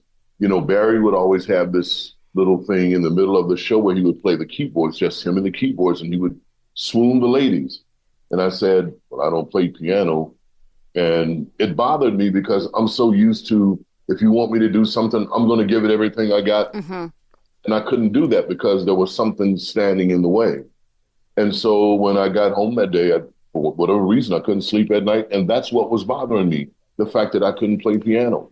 Barry would always have this little thing in the middle of the show where he would play the keyboards, just him and the keyboards, and he would swoon the ladies. And I said, well, I don't play piano. And it bothered me because I'm so used to, if you want me to do something, I'm going to give it everything I got. Mm-hmm. And I couldn't do that because there was something standing in the way. And so when I got home that day, for whatever reason, I couldn't sleep at night. And that's what was bothering me, the fact that I couldn't play piano.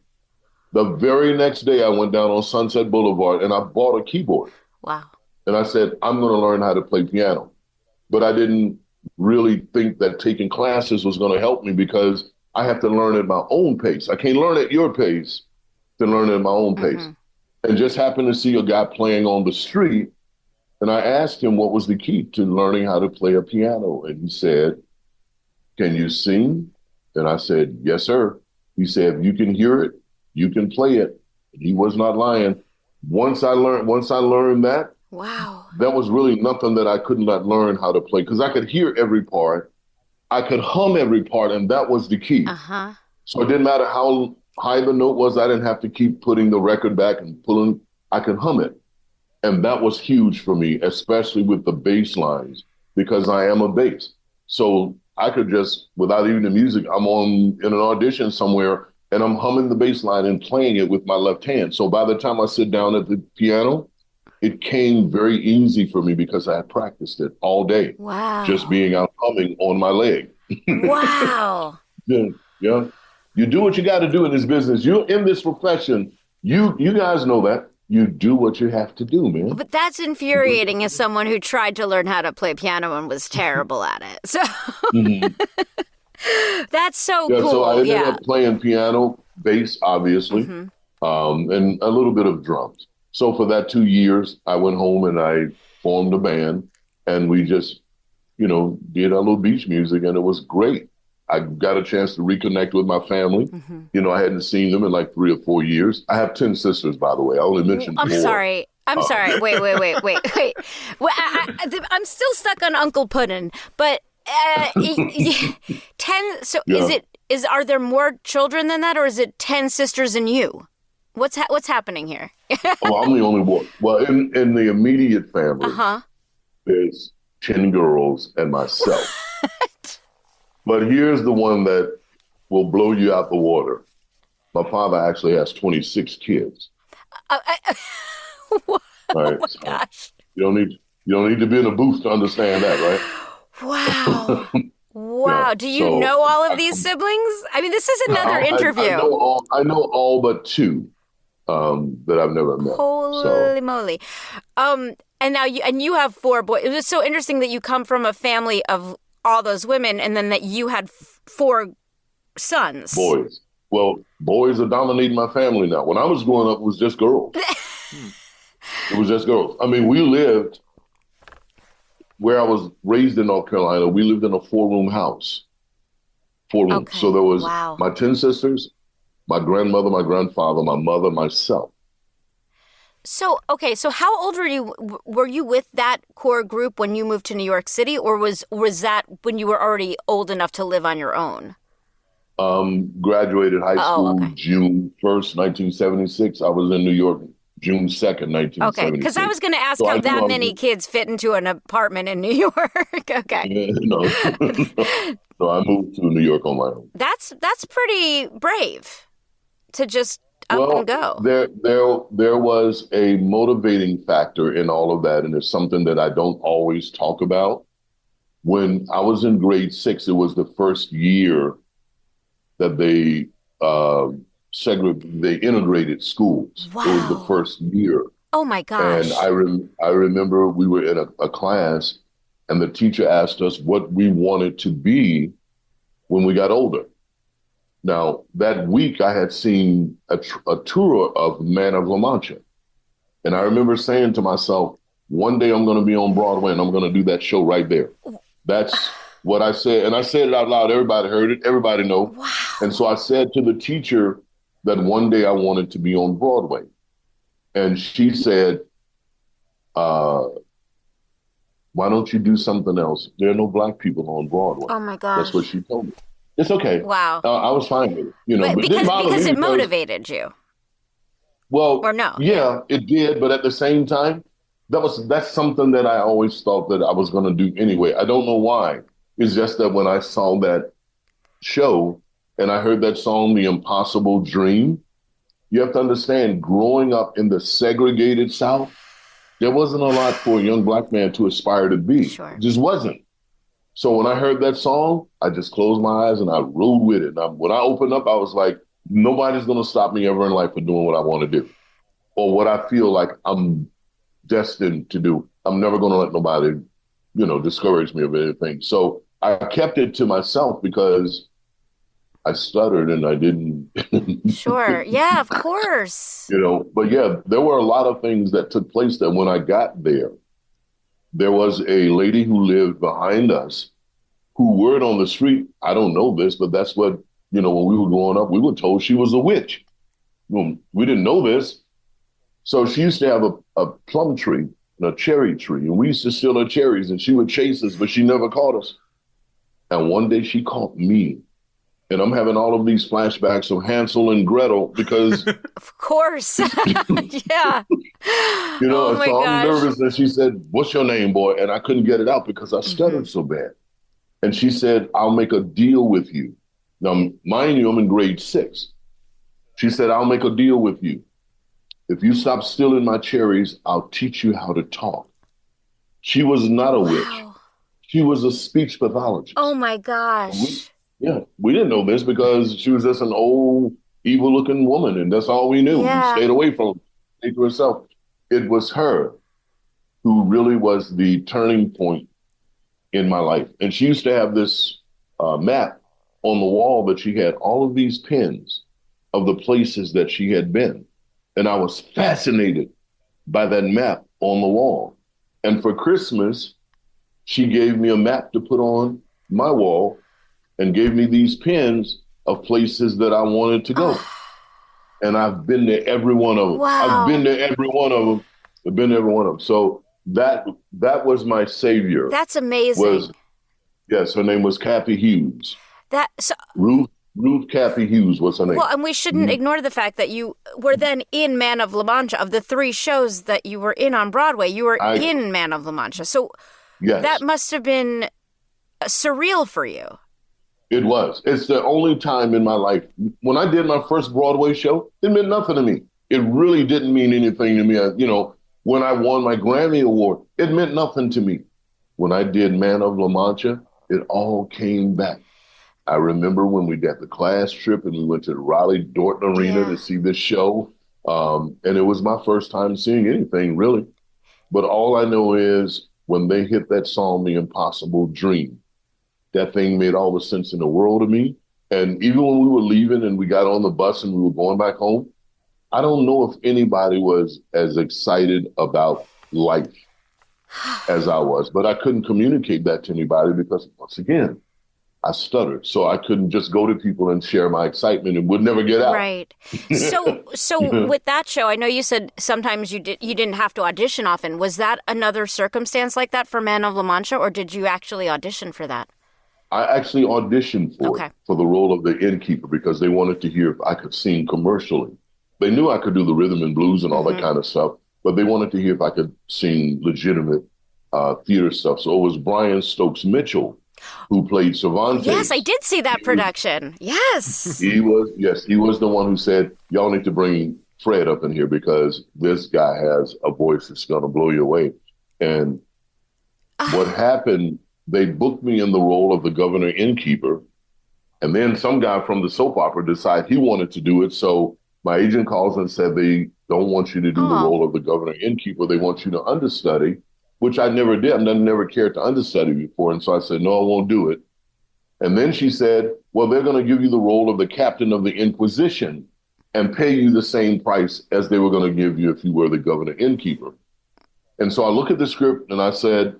The very next day, I went down on Sunset Boulevard and I bought a keyboard. Wow. And I said, I'm going to learn how to play piano. But I didn't really think that taking classes was going to help me because I have to learn at my own pace. I can't learn at your pace to learn at my own pace. And just happened to see a guy playing on the street. And I asked him what was the key to learning how to play a piano. And he said, can you sing? And I said, yes, sir. He said, if you can hear it, you can play it. And he was not lying. Once I learned that, wow, that was really nothing that I could not learn how to play because I could hear every part. I could hum every part, and that was the key. Uh-huh. So it didn't matter how high the note was. I didn't have to keep putting the record back and pulling. I could hum it. And that was huge for me, especially with the bass lines, because I am a bass. So I could just, without even the music, I'm in an audition somewhere, and I'm humming the bass line and playing it with my left hand. So by the time I sit down at the piano, it came very easy for me because I had practiced it all day. Wow. Just being out humming on my leg. Wow. Yeah. You do what you got to do in this business. You're in this profession. You guys know that. You do what you have to do, man. But that's infuriating as someone who tried to learn how to play piano and was terrible at it. So that's so cool. So I ended up playing piano, bass, obviously, and a little bit of drums. So for that 2 years, I went home and I formed a band, and we just, did our little beach music, and it was great. I got a chance to reconnect with my family. I hadn't seen them in like 3 or 4 years. I have 10 sisters, by the way. I only mentioned 4. I'm sorry. Wait. Well, I'm still stuck on Uncle Puddin', but 10. So yeah. Are there more children than that, or is it 10 sisters and you? What's happening here? Well, I'm the only one. Well, in the immediate family, there's 10 girls and myself. But here's the one that will blow you out the water. My father actually has 26 kids. What? Right? Oh my So gosh. you don't need to be in a booth to understand that, right? Wow. Wow. Yeah, Do you so know all of these siblings? I mean, this is another interview. I know all but two that I've never met. Holy moly. And now you have 4 boys. It was so interesting that you come from a family of all those women and then that you had 4 sons. Boys. Well, boys are dominating my family now. When I was growing up, it was just girls. It was just girls. I mean, we lived where I was raised in North Carolina. We lived in a 4-room house. 4 rooms. Okay. So there was Wow. my 10 sisters, my grandmother, my grandfather, my mother, myself. So, okay, so how old were you? Were you with that core group when you moved to New York City, or was that when you were already old enough to live on your own? Graduated high school okay. June 1st, 1976. I was in New York June 2nd, 1976. Okay, because I was going to ask So how I knew that I many was- kids fit into an apartment in New York. Okay. Yeah, no. So I moved to New York on my own. That's pretty brave to just up and go. There was a motivating factor in all of that, and it's something that I don't always talk about. When I was in grade 6, it was the first year that they integrated schools. Wow. It was the first year. Oh my gosh. And I remember we were in a class, and the teacher asked us what we wanted to be when we got older. Now, that week I had seen a tour of Man of La Mancha. And I remember saying to myself, one day I'm going to be on Broadway and I'm going to do that show right there. That's what I said. And I said it out loud. Everybody heard it. Everybody know. Wow. And so I said to the teacher that one day I wanted to be on Broadway. And she said, why don't you do something else? There are no Black people on Broadway. Oh my gosh. That's what she told me. It's okay. Wow. I was fine with it. You know, but it didn't bother because me it motivated you. Well, or no? Yeah, it did. But at the same time, that's something that I always thought that I was going to do anyway. I don't know why. It's just that when I saw that show and I heard that song, The Impossible Dream, you have to understand, growing up in the segregated South, there wasn't a lot for a young Black man to aspire to be. Sure. It just wasn't. So when I heard that song, I just closed my eyes and I rode with it. When I opened up, I was like, nobody's going to stop me ever in life for doing what I want to do or what I feel like I'm destined to do. I'm never going to let nobody, discourage me of anything. So I kept it to myself because I stuttered and I didn't. Sure. Yeah, of course. But yeah, there were a lot of things that took place that when I got there, there was a lady who lived behind us who word on the street, I don't know this, but that's what, when we were growing up, we were told she was a witch. We didn't know this. So she used to have a plum tree and a cherry tree, and we used to steal her cherries, and she would chase us, but she never caught us. And one day she caught me. And I'm having all of these flashbacks of Hansel and Gretel because... Of course. Yeah. Oh my so I'm nervous. And she said, what's your name, boy? And I couldn't get it out because I stuttered so bad. And she said, I'll make a deal with you. Now, mind you, I'm in grade 6. She said, I'll make a deal with you. If you stop stealing my cherries, I'll teach you how to talk. She was not a witch. She was a speech pathologist. Oh my gosh. We didn't know this because she was just an old, evil-looking woman, and that's all we knew. Yeah. We stayed away from her, stayed to herself. It was her who really was the turning point in my life. And she used to have this map on the wall that she had all of these pins of the places that she had been. And I was fascinated by that map on the wall. And for Christmas, she gave me a map to put on my wall and gave me these pins of places that I wanted to go. And I've been to every one of them. Wow. I've been to every one of them. I've been to every one of them. So that was my savior. That's amazing. Yes, her name was Kathy Hughes. Ruth Kathy Hughes was her name. Well, and we shouldn't ignore the fact that you were then in Man of La Mancha. Of the 3 shows that you were in on Broadway, you were in Man of La Mancha. So yes. that must have been surreal for you. It was. It's the only time in my life. When I did my first Broadway show, it meant nothing to me. It really didn't mean anything to me. When I won my Grammy Award, it meant nothing to me. When I did Man of La Mancha, it all came back. I remember when we got the class trip and we went to the Raleigh-Dorton Arena to see this show. And it was my first time seeing anything, really. But all I know is when they hit that song, The Impossible Dream, that thing made all the sense in the world to me. And even when we were leaving and we got on the bus and we were going back home, I don't know if anybody was as excited about life as I was, but I couldn't communicate that to anybody because, once again, I stuttered. So I couldn't just go to people and share my excitement and would never get out. Right. So with that show, I know you said sometimes you didn't have to audition often. Was that another circumstance like that for Man of La Mancha, or did you actually audition for that? I actually auditioned for the role of the innkeeper because they wanted to hear if I could sing commercially. They knew I could do the rhythm and blues and all that kind of stuff, but they wanted to hear if I could sing legitimate theater stuff. So it was Brian Stokes Mitchell who played Cervantes. Yes, I did see that production. Yes. He was the one who said, y'all need to bring Fred up in here because this guy has a voice that's going to blow you away. And what happened, they booked me in the role of the governor innkeeper. And then some guy from the soap opera decided he wanted to do it. So my agent calls and said, they don't want you to do the role of the governor innkeeper. They want you to understudy, which I never did. I never cared to understudy before. And so I said, no, I won't do it. And then she said, well, they're going to give you the role of the captain of the Inquisition and pay you the same price as they were going to give you if you were the governor innkeeper. And so I look at the script and I said,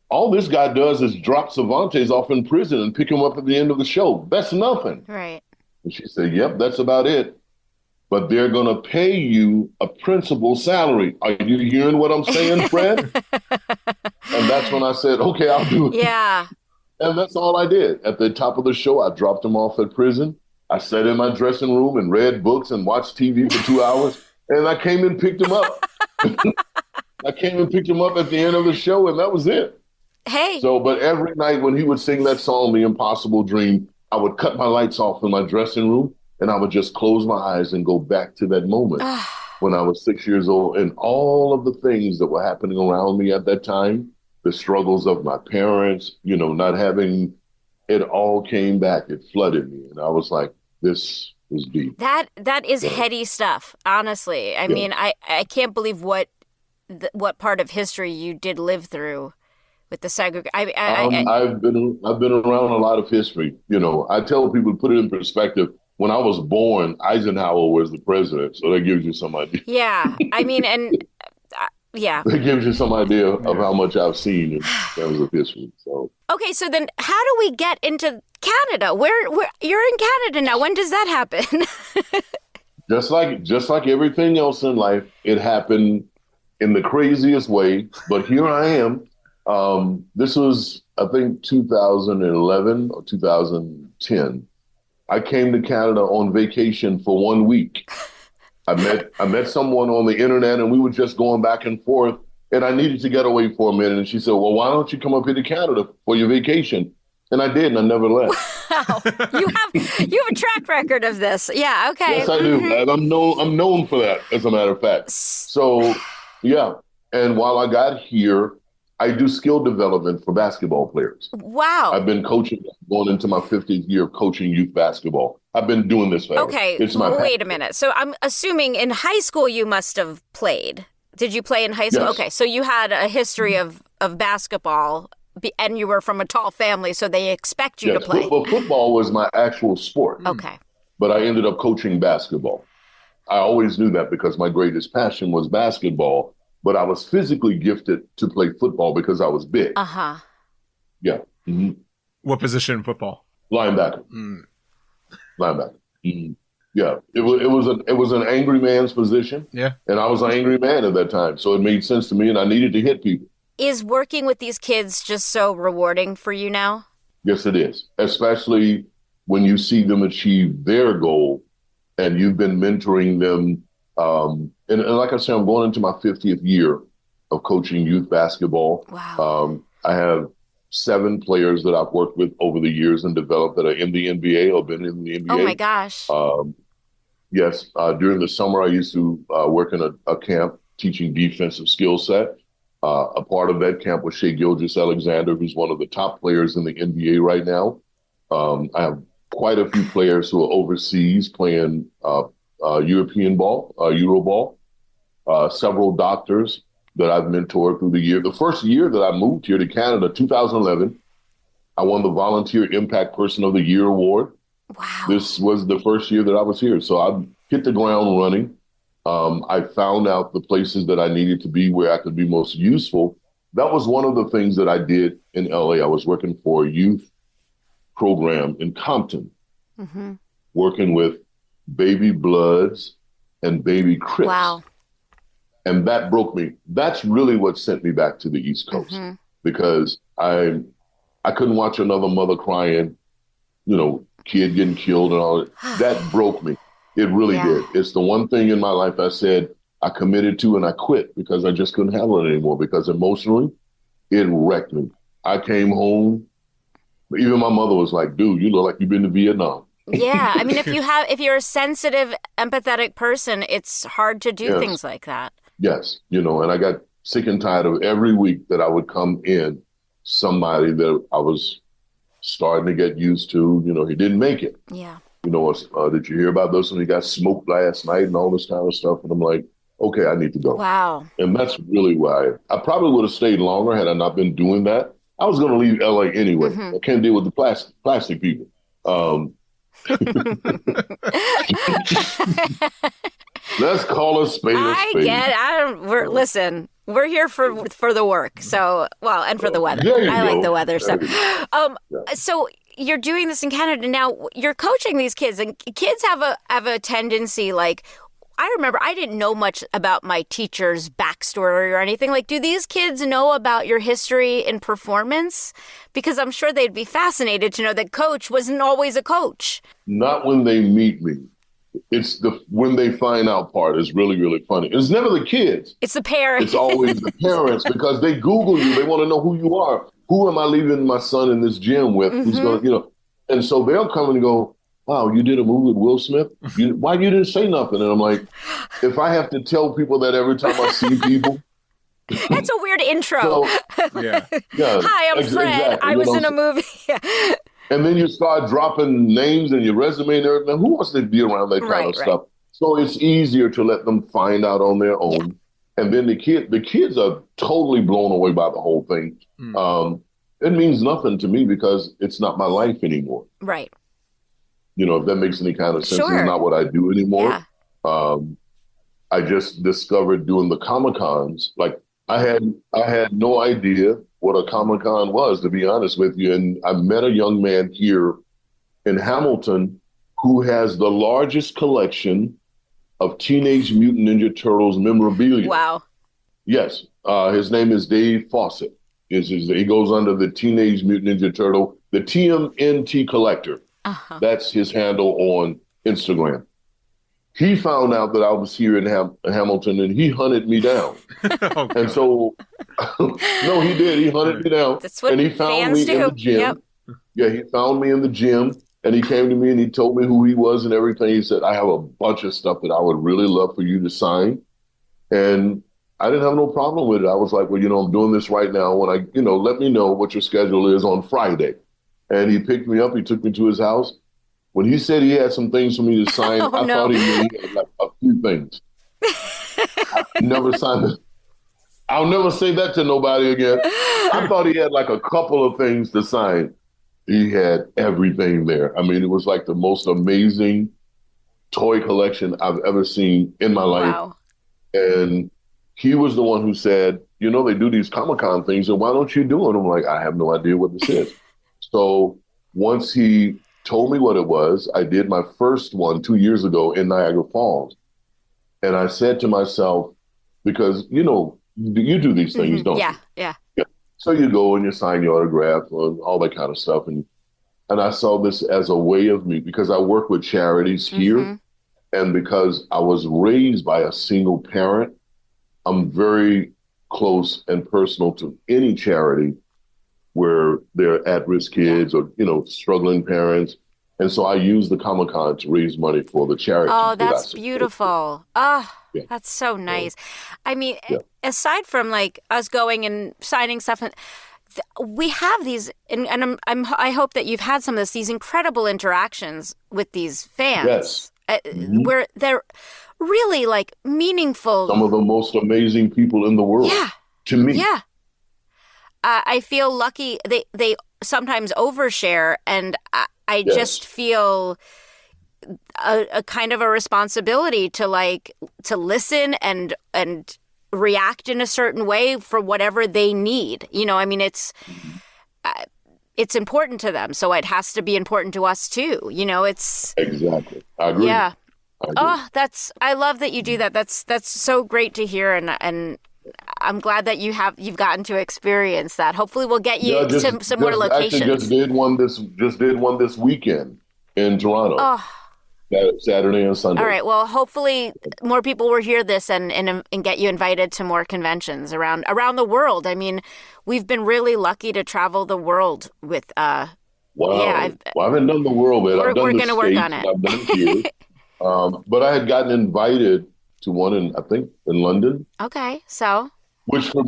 all this guy does is drop Cervantes off in prison and pick him up at the end of the show. That's nothing. Right. And she said, yep, that's about it. But they're going to pay you a principal salary. Are you hearing what I'm saying, Fred? And that's when I said, okay, I'll do it. Yeah. And that's all I did. At the top of the show, I dropped him off at prison. I sat in my dressing room and read books and watched TV for 2 hours. And I came and picked him up. I came and picked him up at the end of the show, and that was it. Hey. So, but every night when he would sing that song, The Impossible Dream, I would cut my lights off in my dressing room. And I would just close my eyes and go back to that moment when I was 6 years old and all of the things that were happening around me at that time, the struggles of my parents, not having, it all came back. It flooded me. And I was like, this is deep. That is heady stuff, honestly. I mean, I can't believe what part of history you did live through with the segregation. I've been around a lot of history. I tell people to put it in perspective. When I was born, Eisenhower was the president, so that gives you some idea. Yeah, I mean, yeah. That gives you some idea of how much I've seen in terms of history. So. Okay, so then how do we get into Canada? Where you're in Canada now? When does that happen? just like everything else in life, it happened in the craziest way. But here I am. This was, I think, 2011 or 2010. I came to Canada on vacation for 1 week. I met someone on the internet and we were just going back and forth and I needed to get away for a minute. And she said, well, why don't you come up here to Canada for your vacation? And I did, and I never left. Wow. You have a track record of this. Yeah, okay. Yes, I do. And I'm known for that, as a matter of fact. So, yeah. And while I got here, I do skill development for basketball players. Wow. I've been coaching, going into my 50th year of coaching youth basketball. I've been doing this forever. Okay, wait a minute. So I'm assuming in high school you must have played. Did you play in high school? Yes. Okay, so you had a history of basketball, and you were from a tall family, so they expect you to play. Football was my actual sport. Okay. But I ended up coaching basketball. I always knew that because my greatest passion was basketball. But I was physically gifted to play football because I was big. Uh-huh. Yeah. Mm-hmm. What position in football? Linebacker. Linebacker. Mm-hmm. Yeah. It was an angry man's position. Yeah. And I was an angry man at that time. So it made sense to me and I needed to hit people. Is working with these kids just so rewarding for you now? Yes, it is. Especially when you see them achieve their goal and you've been mentoring them. And like I said, I'm going into my 50th year of coaching youth basketball. Wow. I have 7 players that I've worked with over the years and developed that are in the NBA or been in the NBA. Oh my gosh. Yes. During the summer, I used to work in a camp teaching defensive skill set. A part of that camp was Shai Gilgeous-Alexander, who's one of the top players in the NBA right now. I have quite a few players who are overseas playing European ball, Euro ball. Several doctors that I've mentored through the year. The first year that I moved here to Canada, 2011, I won the Volunteer Impact Person of the Year award. Wow. This was the first year that I was here. So I hit the ground running. I found out the places that I needed to be where I could be most useful. That was one of the things that I did in LA. I was working for a youth program in Compton, working with baby Bloods and baby Crips. Wow. And that broke me. That's really what sent me back to the East Coast because I couldn't watch another mother crying, kid getting killed and all that. That broke me. It really did. It's the one thing in my life I said I committed to and I quit because I just couldn't handle it anymore because emotionally it wrecked me. I came home. Even my mother was like, dude, you look like you've been to Vietnam. Yeah. I mean, if you're a sensitive, empathetic person, it's hard to do things like that. Yes. And I got sick and tired of every week that I would come in somebody that I was starting to get used to, he didn't make it. Yeah. Did you hear about this when he got smoked last night and all this kind of stuff? And I'm like, okay, I need to go. Wow. And that's really why I probably would have stayed longer had I not been doing that. I was going to leave LA anyway. I can't deal with the plastic people. Let's call a spade a spade. Listen, we're here for the work. So, and for the weather. I like the weather. So you're doing this in Canada now. You're coaching these kids, and kids have a tendency. Like, I remember I didn't know much about my teacher's backstory or anything. Like, do these kids know about your history in performance? Because I'm sure they'd be fascinated to know that coach wasn't always a coach. Not when they meet me. It's when they find out part is really, really funny. It's never the kids. It's the parents. It's always the parents because they Google you. They want to know who you are. Who am I leaving my son in this gym with? Who's going to, And so they'll come and go, wow, you did a movie with Will Smith? Why you didn't say nothing? And I'm like, if I have to tell people that every time I see people. That's a weird intro. Yeah. Hi, I'm Fred. Exactly. I was in a movie. And then you start dropping names in your resume and everything. Who wants to be around that kind of stuff? So it's easier to let them find out on their own. Yeah. And then the kids are totally blown away by the whole thing. It means nothing to me because it's not my life anymore. Right. If that makes any kind of sense, it's not what I do anymore. Yeah. I just discovered doing the Comic-Cons. Like I had no idea what a Comic-Con was, to be honest with you. And I met a young man here in Hamilton who has the largest collection of Teenage Mutant Ninja Turtles memorabilia. Wow. Yes. His name is Dave Fawcett. He goes under the Teenage Mutant Ninja Turtle, the TMNT Collector. That's his handle on Instagram. He found out that I was here in Hamilton and he hunted me down. And so, no, he did. He hunted me down. That's what and he found me in the gym. Yep. Yeah, he found me in the gym and he came to me and he told me who he was and everything. He said, I have a bunch of stuff that I would really love for you to sign. And I didn't have no problem with it. I was like, well, I'm doing this right now. When I, let me know what your schedule is on Friday. And he picked me up. He took me to his house. When he said he had some things for me to sign, I thought he had like a few things. I never signed it. I'll never say that to nobody again. I thought he had like a couple of things to sign. He had everything there. I mean, it was like the most amazing toy collection I've ever seen in my life. Wow. And he was the one who said, they do these Comic-Con things, and why don't you do it? I'm like, I have no idea what this is. So once he told me what it was, I did my first one 2 years ago in Niagara Falls. And I said to myself, because, you do these things, don't you? Yeah. So you go and you sign your autograph and all that kind of stuff. And I saw this as a way of me, because I work with charities here. And because I was raised by a single parent, I'm very close and personal to any charity where they're at-risk kids or, struggling parents. And so I use the Comic-Con to raise money for the charity. Oh, that's beautiful. Oh, that's so nice. I mean, aside from like us going and signing stuff, we have these, and I hope that you've had some of these incredible interactions with these fans. Where they're really like meaningful. Some of the most amazing people in the world. Yeah. To me. Yeah. I feel lucky. They sometimes overshare, and I just feel a kind of a responsibility to listen and react in a certain way for whatever they need. I mean, it's important to them, so it has to be important to us too. It's exactly. I agree. Yeah. I agree. I love that you do that. That's so great to hear, and I'm glad that you've gotten to experience that. Hopefully, we'll get you to some more locations. Actually, just did one this weekend in Toronto. Oh. Saturday and Sunday. All right. Well, hopefully more people will hear this and get you invited to more conventions around the world. I mean, we've been really lucky to travel the world with. Wow. Yeah, I haven't done the world, but I've done the States. We're going to work on it. I've done it here. But I had gotten invited to one in London. Okay, so. Which for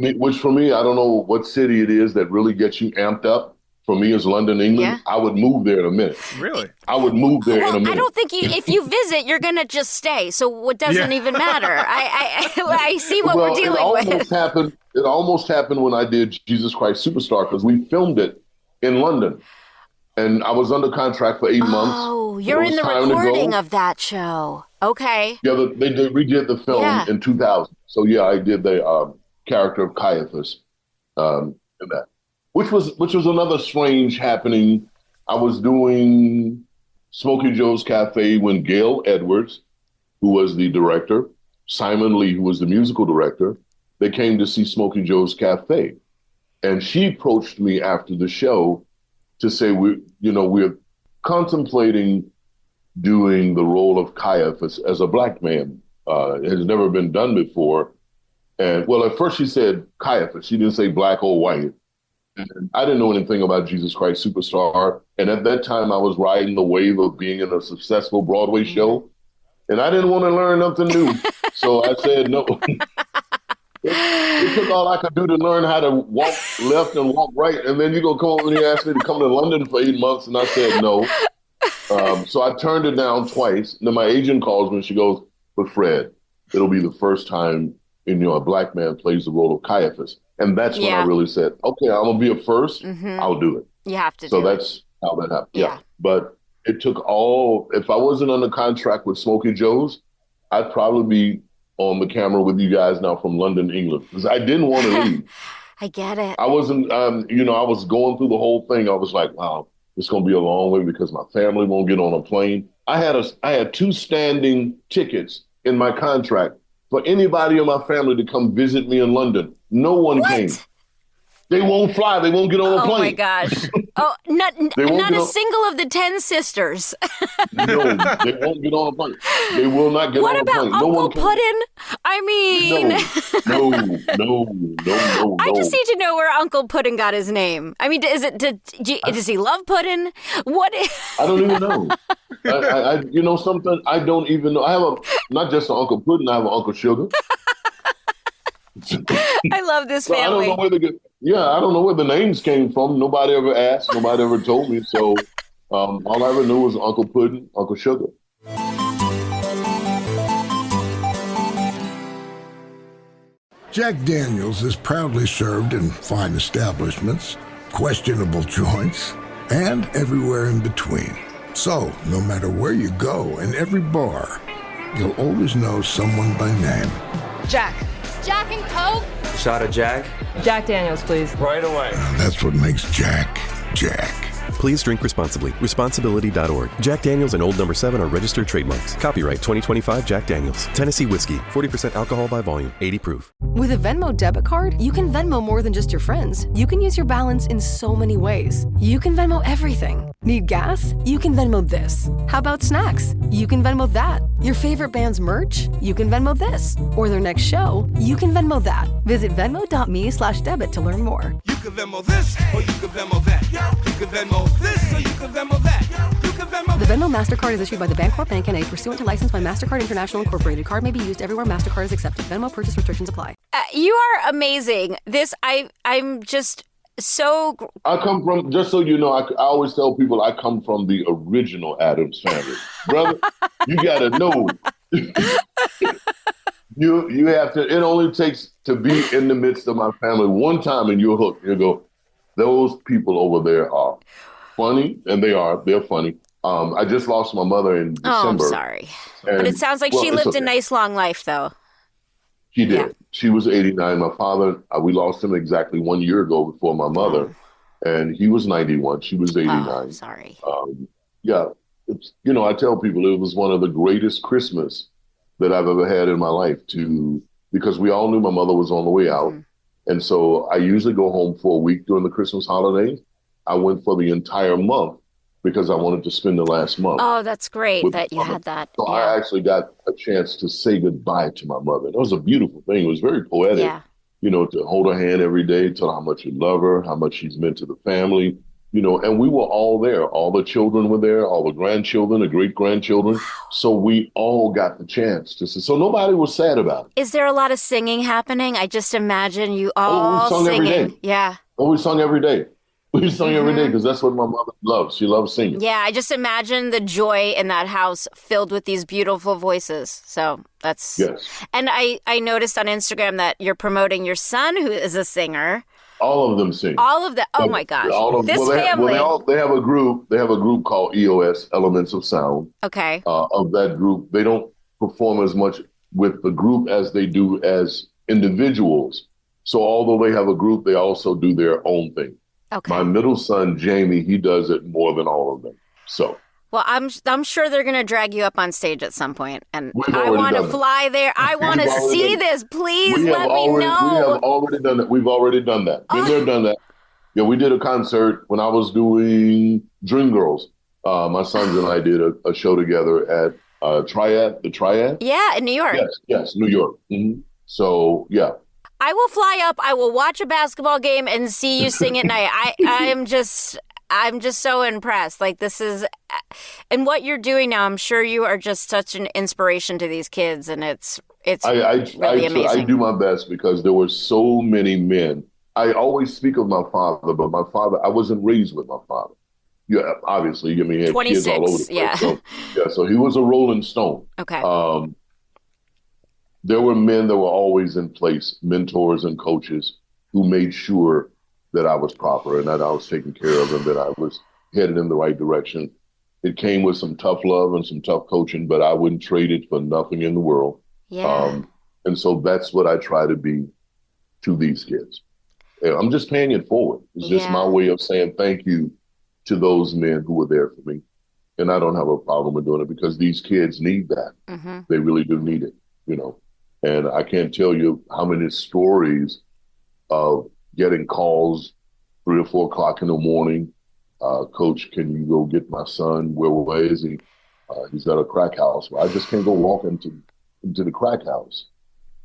me, I don't know what city it is that really gets you amped up. For me, is London, England. Yeah. I would move there in a minute. Really? I would move there in a minute. I don't think if you visit, you're going to just stay. So it doesn't even matter. I see what we're dealing with. It almost happened when I did Jesus Christ Superstar, because we filmed it in London. And I was under contract for 8 months. Oh, you're in the recording of that show. Okay. Yeah, they redid the film in 2000. So I did the character of Caiaphas in that. Which was another strange happening. I was doing Smokey Joe's Cafe when Gail Edwards, who was the director, Simon Lee, who was the musical director, they came to see Smokey Joe's Cafe. And she approached me after the show to say, we're contemplating doing the role of Caiaphas as a black man. It has never been done before. And at first she said Caiaphas. She didn't say black or white. And I didn't know anything about Jesus Christ Superstar. And at that time, I was riding the wave of being in a successful Broadway show. And I didn't want to learn nothing new. So I said no. It took all I could do to learn how to walk left and walk right. And then you go come over and you asked me to come to London for 8 months. And I said no. So I turned it down twice. And then my agent calls me and she goes, but Fred, it'll be the first time a black man plays the role of Caiaphas. And that's when I really said, okay, I'm going to be a first. Mm-hmm. I'll do it. You have to So that's how that happened. Yeah. But it took if I wasn't under contract with Smokey Joe's, I'd probably be on the camera with you guys now from London, England. Because I didn't want to leave. I get it. I wasn't, I was going through the whole thing. I was like, wow, it's going to be a long way because my family won't get on a plane. I had 2 standing tickets in my contract for anybody in my family to come visit me in London. No one came. They won't fly. They won't get on a plane. Oh, my gosh. Not a single of the 10 sisters. No, they won't get on a plane. They will not get on a plane. What about Uncle Puddin'? I mean... No. I just need to know where Uncle Puddin' got his name. I mean, does he love pudding? What? I don't even know. Something I don't even know. I have not just an Uncle Puddin', I have an Uncle Sugar. I love this family. I don't know where the names came from. Nobody ever asked. Nobody ever told me. So all I ever knew was Uncle Puddin', Uncle Sugar. Jack Daniels is proudly served in fine establishments, questionable joints, and everywhere in between. So, no matter where you go, in every bar, you'll always know someone by name. Jack. Jack and Coke? Shot of Jack? Jack Daniels, please. Right away. That's what makes Jack, Jack. Please drink responsibly. Responsibility.org. Jack Daniels and Old No. 7 are registered trademarks. Copyright 2025 Jack Daniels. Tennessee whiskey. 40% alcohol by volume. 80 proof. With a Venmo debit card, you can Venmo more than just your friends. You can use your balance in so many ways. You can Venmo everything. Need gas? You can Venmo this. How about snacks? You can Venmo that. Your favorite band's merch? You can Venmo this. Or their next show? You can Venmo that. Visit Venmo.me/debit to learn more. can Venmo this, or you can Venmo that. You can Venmo this, or you can Venmo that. You can Venmo. The Venmo MasterCard is issued by the Bancorp Bank N.A. pursuant to license by MasterCard International Incorporated. Card may be used everywhere MasterCard is accepted. Venmo purchase restrictions apply. You are amazing. I'm just so... I come from, just so you know, I always tell people I come from the original Addams family. Brother, you got to know. You have to, it only takes to be in the midst of my family one time and you're hooked. You go, those people over there are funny, and they're funny. I just lost my mother in December. Oh, I'm sorry. But it sounds like she lived a nice long life, though. She did. Yeah. She was 89. My father, we lost him exactly 1 year ago before my mother, and he was 91. She was 89. Oh, sorry. Yeah. It's, I tell people it was one of the greatest Christmas that I've ever had in my life because we all knew my mother was on the way out. And so I usually go home for a week during the Christmas holidays. I went for the entire month because I wanted to spend the last month. Oh, that's great that you had that. So I actually got a chance to say goodbye to my mother. It was a beautiful thing. It was very poetic, to hold her hand every day, tell her how much you love her, how much she's meant to the family, and we were all there. All the children were there, all the grandchildren, the great-grandchildren. Wow. So we all got the chance to see. So nobody was sad about it. Is there a lot of singing happening? I just imagine you all we sung singing. Every day. Yeah. Oh, we sung every day. We sung every day because that's what my mother loves. She loves singing. Yeah, I just imagine the joy in that house filled with these beautiful voices. So that's... Yes. And I noticed on Instagram that you're promoting your son, who is a singer. All of them sing. All of them. Oh my gosh. Family. They have a group. They have a group called EOS, Elements of Sound. Okay. Of that group, they don't perform as much with the group as they do as individuals. So although they have a group, they also do their own thing. Okay. My middle son, Jamie, he does it more than all of them. So. Well, I'm sure they're going to drag you up on stage at some point, and I want to fly there. I want to see this. Please let me know. We have already done it. We've already done that. Been there, done that. Yeah, we did a concert when I was doing Dreamgirls. My sons and I did a show together at the Triad. Yeah, in New York. Yes, New York. Mm-hmm. So, yeah. I will fly up. I will watch a basketball game and see you sing at night. I'm just so impressed. Like, this is, and what you're doing now, I'm sure you are just such an inspiration to these kids, and it's really amazing. I do my best because there were so many men. I always speak of my father, but my father, I wasn't raised with my father. Yeah, obviously, he had 26, kids all over the place. Yeah. So he was a rolling stone. Okay. There were men that were always in place, mentors and coaches who made sure that I was proper and that I was taken care of and that I was headed in the right direction. It came with some tough love and some tough coaching, but I wouldn't trade it for nothing in the world. Yeah. And so that's what I try to be to these kids. I'm just paying it forward. It's just my way of saying thank you to those men who were there for me. And I don't have a problem with doing it because these kids need that. Mm-hmm. They really do need it, And I can't tell you how many stories of getting calls 3 or 4 o'clock in the morning. Coach, can you go get my son? Where is he? He's at a crack house. Well, I just can't go walk into the crack house.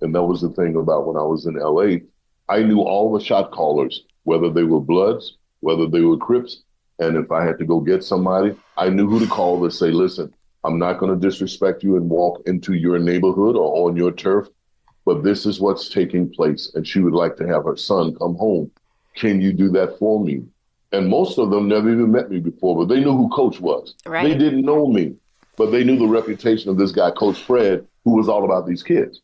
And that was the thing about when I was in LA. I knew all the shot callers, whether they were Bloods, whether they were Crips. And if I had to go get somebody, I knew who to call to say, listen, I'm not going to disrespect you and walk into your neighborhood or on your turf, but this is what's taking place. And she would like to have her son come home. Can you do that for me? And most of them never even met me before, but they knew who Coach was. Right. They didn't know me, but they knew the reputation of this guy, Coach Fred, who was all about these kids.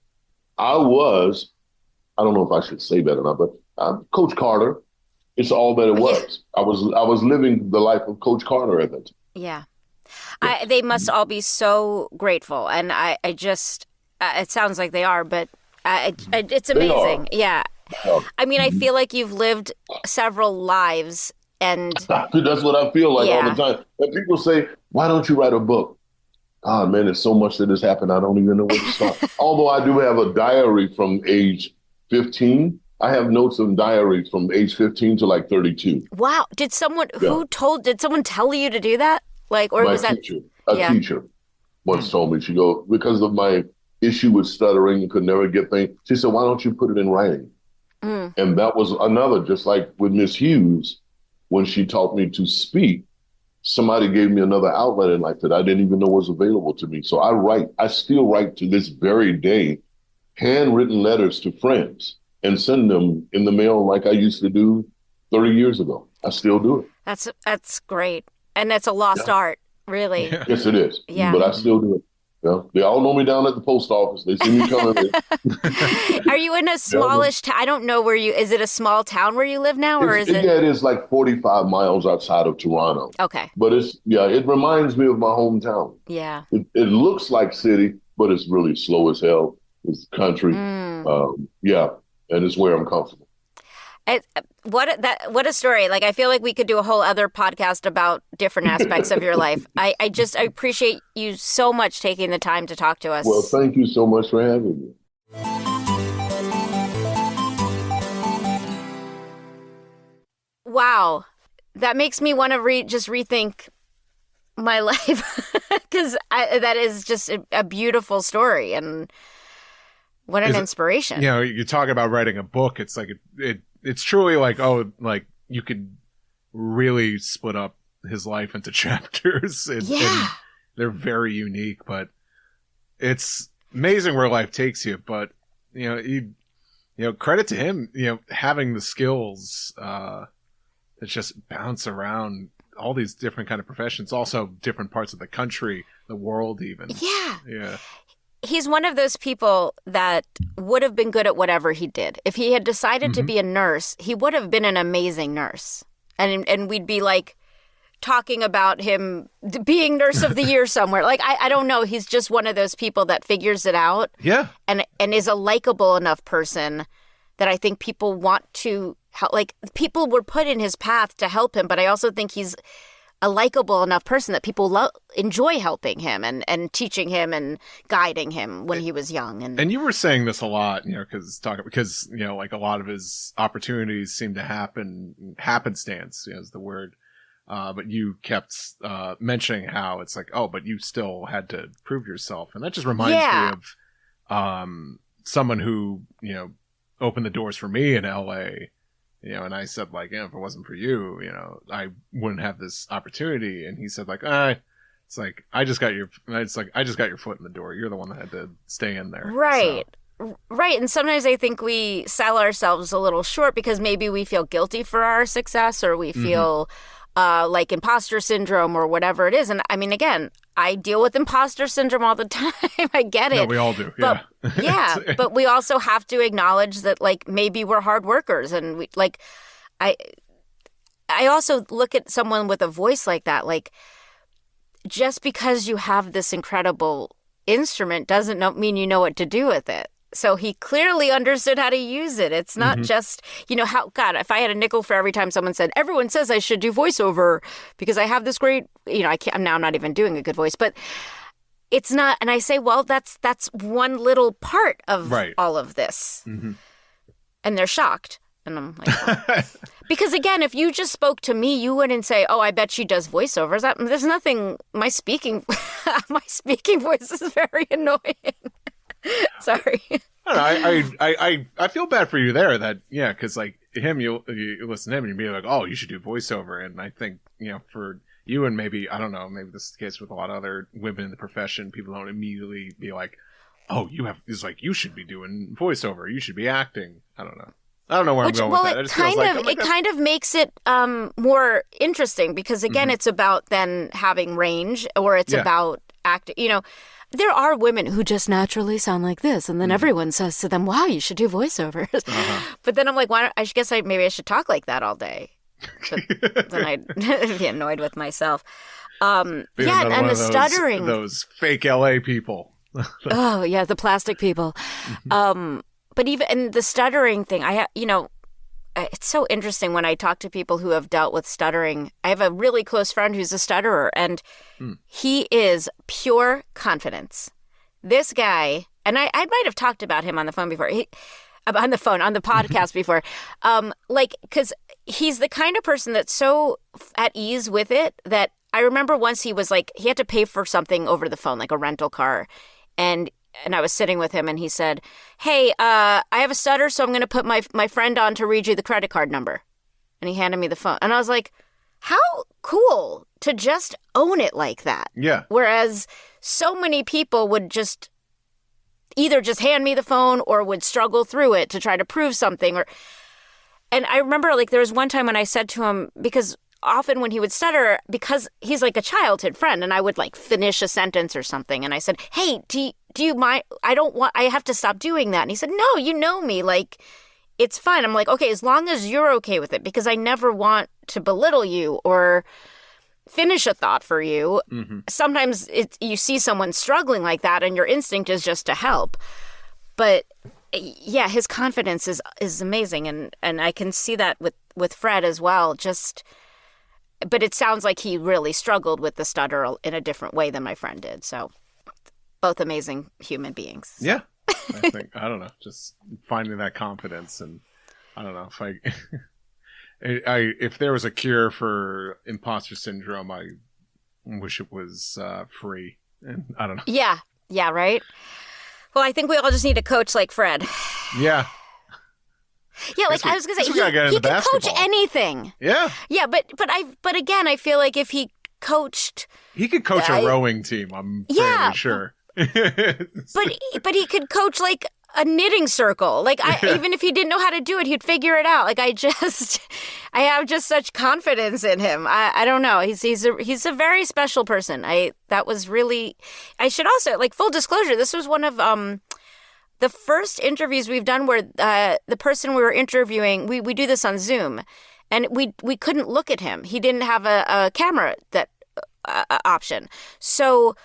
I don't know if I should say that or not, but Coach Carter, it's all that it was. I was living the life of Coach Carter at that time. Yeah. They must all be so grateful. And I just, it sounds like they are, but it's amazing. Yeah. I mean, I feel like you've lived several lives and... That's what I feel like all the time. And people say, why don't you write a book? Oh, man, there's so much that has happened. I don't even know where to start. Although I do have a diary from age 15. I have notes in diaries from age 15 to like 32. Wow. Did someone did someone tell you to do that? Like, or my was that teacher, teacher once told me, she because of my issue with stuttering and could never get things. She said, why don't you put it in writing? And that was another, just like with Miss Hughes, when she taught me to speak, somebody gave me another outlet in life that I didn't even know was available to me. So I still write to this very day, handwritten letters to friends and send them in the mail like I used to do 30 years ago. I still do it. That's great. And that's a lost art, really. Yeah. Yes, it is. Yeah. But I still do it. Yeah. They all know me down at the post office. They see me coming. Are you in a smallish town? I don't know is it a small town where you live now, or is it? Yeah, it is like 45 miles outside of Toronto. Okay. But it reminds me of my hometown. Yeah. It looks like city, but it's really slow as hell. It's country. And it's where I'm comfortable. What a story. Like, I feel like we could do a whole other podcast about different aspects of your life. I appreciate you so much taking the time to talk to us. Well, thank you so much for having me. Wow. That makes me want to rethink my life, because that is just a beautiful story, and what an inspiration. You talk about writing a book. It's like it's truly like, like you could really split up his life into chapters. And they're very unique, but it's amazing where life takes you. But credit to him, having the skills that just bounce around all these different kind of professions, also different parts of the country, the world, even. Yeah. He's one of those people that would have been good at whatever he did. If he had decided to be a nurse, he would have been an amazing nurse. And we'd be like talking about him being nurse of the year somewhere. Like, I don't know. He's just one of those people that figures it out. Yeah. And is a likable enough person that I think people want to help. Like, people were put in his path to help him, but I also think he's a likable enough person that people enjoy helping him and teaching him and guiding him when he was young. And you were saying this a lot, because like a lot of his opportunities seem to happenstance, is the word. But you kept mentioning how it's like, but you still had to prove yourself. And that just reminds me of someone who, opened the doors for me in LA. And I said, like, if it wasn't for you, I wouldn't have this opportunity. And he said, like, it's like, I just got your foot in the door. You're the one that had to stay in there. Right. So. Right. And sometimes I think we sell ourselves a little short because maybe we feel guilty for our success, or we feel like imposter syndrome or whatever it is. And I mean, again, I deal with imposter syndrome all the time. I get it. Yeah, we all do. But, but we also have to acknowledge that, like, maybe we're hard workers. And we, like, I also look at someone with a voice like that, like, just because you have this incredible instrument doesn't mean you know what to do with it. So he clearly understood how to use it. It's not just, if I had a nickel for every time someone said, everyone says I should do voiceover because I have this great, I'm not even doing a good voice, but it's not. And I say, well, that's one little part of all of this. Mm-hmm. And they're shocked. And I'm like, oh. Because again, if you just spoke to me, you wouldn't say, oh, I bet she does voiceovers. There's nothing, my speaking voice is very annoying. Sorry. I feel bad for you there. Because like him, you listen to him and you'd be like, oh, you should do voiceover. And I think for you, and maybe I don't know, maybe this is the case with a lot of other women in the profession, people don't immediately be like, oh, it's like you should be doing voiceover, you should be acting. I don't know where I'm going with that. It kind of makes it more interesting because again, it's about then having range, or it's about acting. There are women who just naturally sound like this, and then everyone says to them, wow, you should do voiceovers. But then I'm like, maybe I should talk like that all day. But then I'd be annoyed with myself. And the stuttering. Those fake LA people. Oh, yeah, the plastic people. But even the stuttering thing, it's so interesting when I talk to people who have dealt with stuttering. I have a really close friend who's a stutterer, and he is pure confidence. This guy, and I might have talked about him on the phone before, on the podcast before, because he's the kind of person that's so at ease with it that I remember once he was like, he had to pay for something over the phone, like a rental car. And and I was sitting with him, and he said, hey, I have a stutter, so I'm going to put my friend on to read you the credit card number. And he handed me the phone. And I was like, how cool to just own it like that. Yeah. Whereas so many people would just either just hand me the phone or would struggle through it to try to prove something. And I remember, like, there was one time when I said to him, because often when he would stutter, because he's like a childhood friend, and I would like finish a sentence or something, and I said, hey, do you mind? I have to stop doing that. And he said, no, you know me, like, it's fine. I'm like, okay, as long as you're okay with it, because I never want to belittle you or finish a thought for you. Mm-hmm. Sometimes you see someone struggling like that, and your instinct is just to help. But yeah, his confidence is amazing, and I can see that with Fred as well. But it sounds like he really struggled with the stutter in a different way than my friend did. So both amazing human beings. Yeah. I think, I don't know, just finding that confidence. And I don't know if there was a cure for imposter syndrome, I wish it was free. And I don't know. Yeah. Yeah. Right. Well, I think we all just need a coach like Fred. Yeah. Yeah, like I was gonna say, he could coach anything. Yeah. Yeah, but again, I feel like if he coached, he could coach a rowing team. I'm fairly sure. but he could coach like a knitting circle. Like even if he didn't know how to do it, he'd figure it out. Like I have just such confidence in him. I don't know. He's a very special person. I should also, like, full disclosure, this was one of the first interviews we've done where the person we were interviewing, we do this on Zoom, and we couldn't look at him. He didn't have a camera that option. So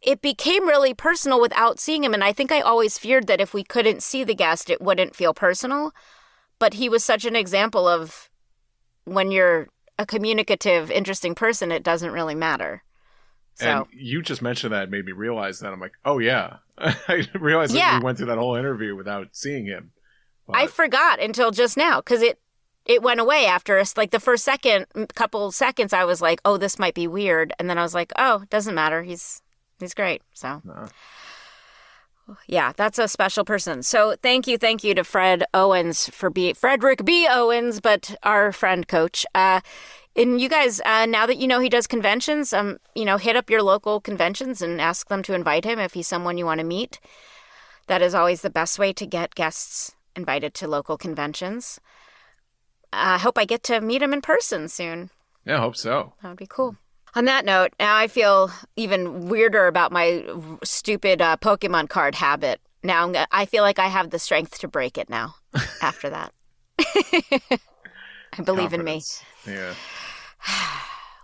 it became really personal without seeing him. And I think I always feared that if we couldn't see the guest, it wouldn't feel personal. But he was such an example of when you're a communicative, interesting person, it doesn't really matter. So. And you just mentioned that, made me realize that. I'm like, oh, yeah. I realized that we went through that whole interview without seeing him. But I forgot until just now, because it went away after like the first couple seconds. I was like, oh, this might be weird. And then I was like, oh, it doesn't matter. He's great. So, yeah, that's a special person. So thank you to Fred Owens Frederick B. Owens, but our friend coach. And you guys, now that you know he does conventions, hit up your local conventions and ask them to invite him if he's someone you want to meet. That is always the best way to get guests invited to local conventions. I hope I get to meet him in person soon. Yeah, I hope so. That would be cool. On that note, now I feel even weirder about my stupid Pokemon card habit. Now I feel like I have the strength to break it now after that. I believe in me. Yeah.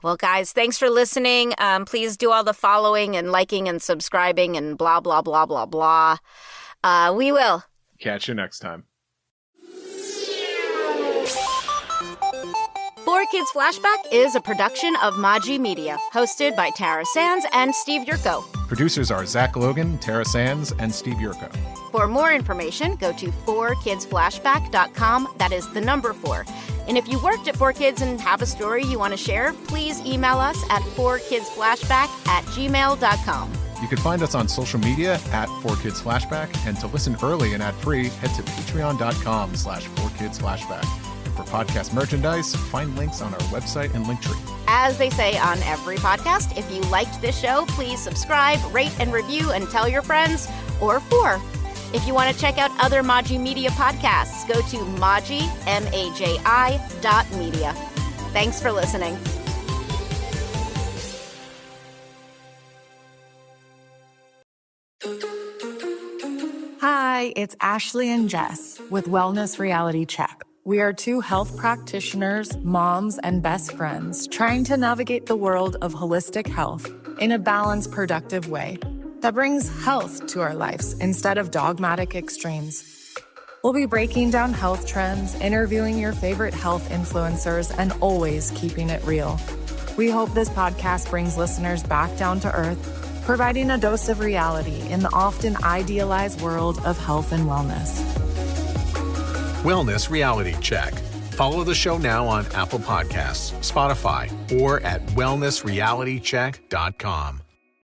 Well, guys, thanks for listening. Please do all the following and liking and subscribing and blah, blah, blah, blah, blah. We will. Catch you next time. 4Kids Flashback is a production of Maji Media, hosted by Tara Sands and Steve Yurko. Producers are Zach Logan, Tara Sands, and Steve Yurko. For more information, go to 4kidsflashback.com. That is the number 4. And if you worked at 4Kids and have a story you want to share, please email us at 4kidsflashback@gmail.com. You can find us on social media at 4Kids Flashback, and to listen early and ad-free, head to patreon.com/4kidsflashback. And for podcast merchandise, find links on our website and Linktree. As they say on every podcast, if you liked this show, please subscribe, rate, and review, and tell your friends, or 4. If you want to check out other Maji Media podcasts, go to Maji, MAJI.media. Thanks for listening. Hi, it's Ashley and Jess with Wellness Reality Check. We are 2 health practitioners, moms, and best friends trying to navigate the world of holistic health in a balanced, productive way that brings health to our lives instead of dogmatic extremes. We'll be breaking down health trends, interviewing your favorite health influencers, and always keeping it real. We hope this podcast brings listeners back down to earth, providing a dose of reality in the often idealized world of health and wellness. Wellness Reality Check. Follow the show now on Apple Podcasts, Spotify, or at wellnessrealitycheck.com.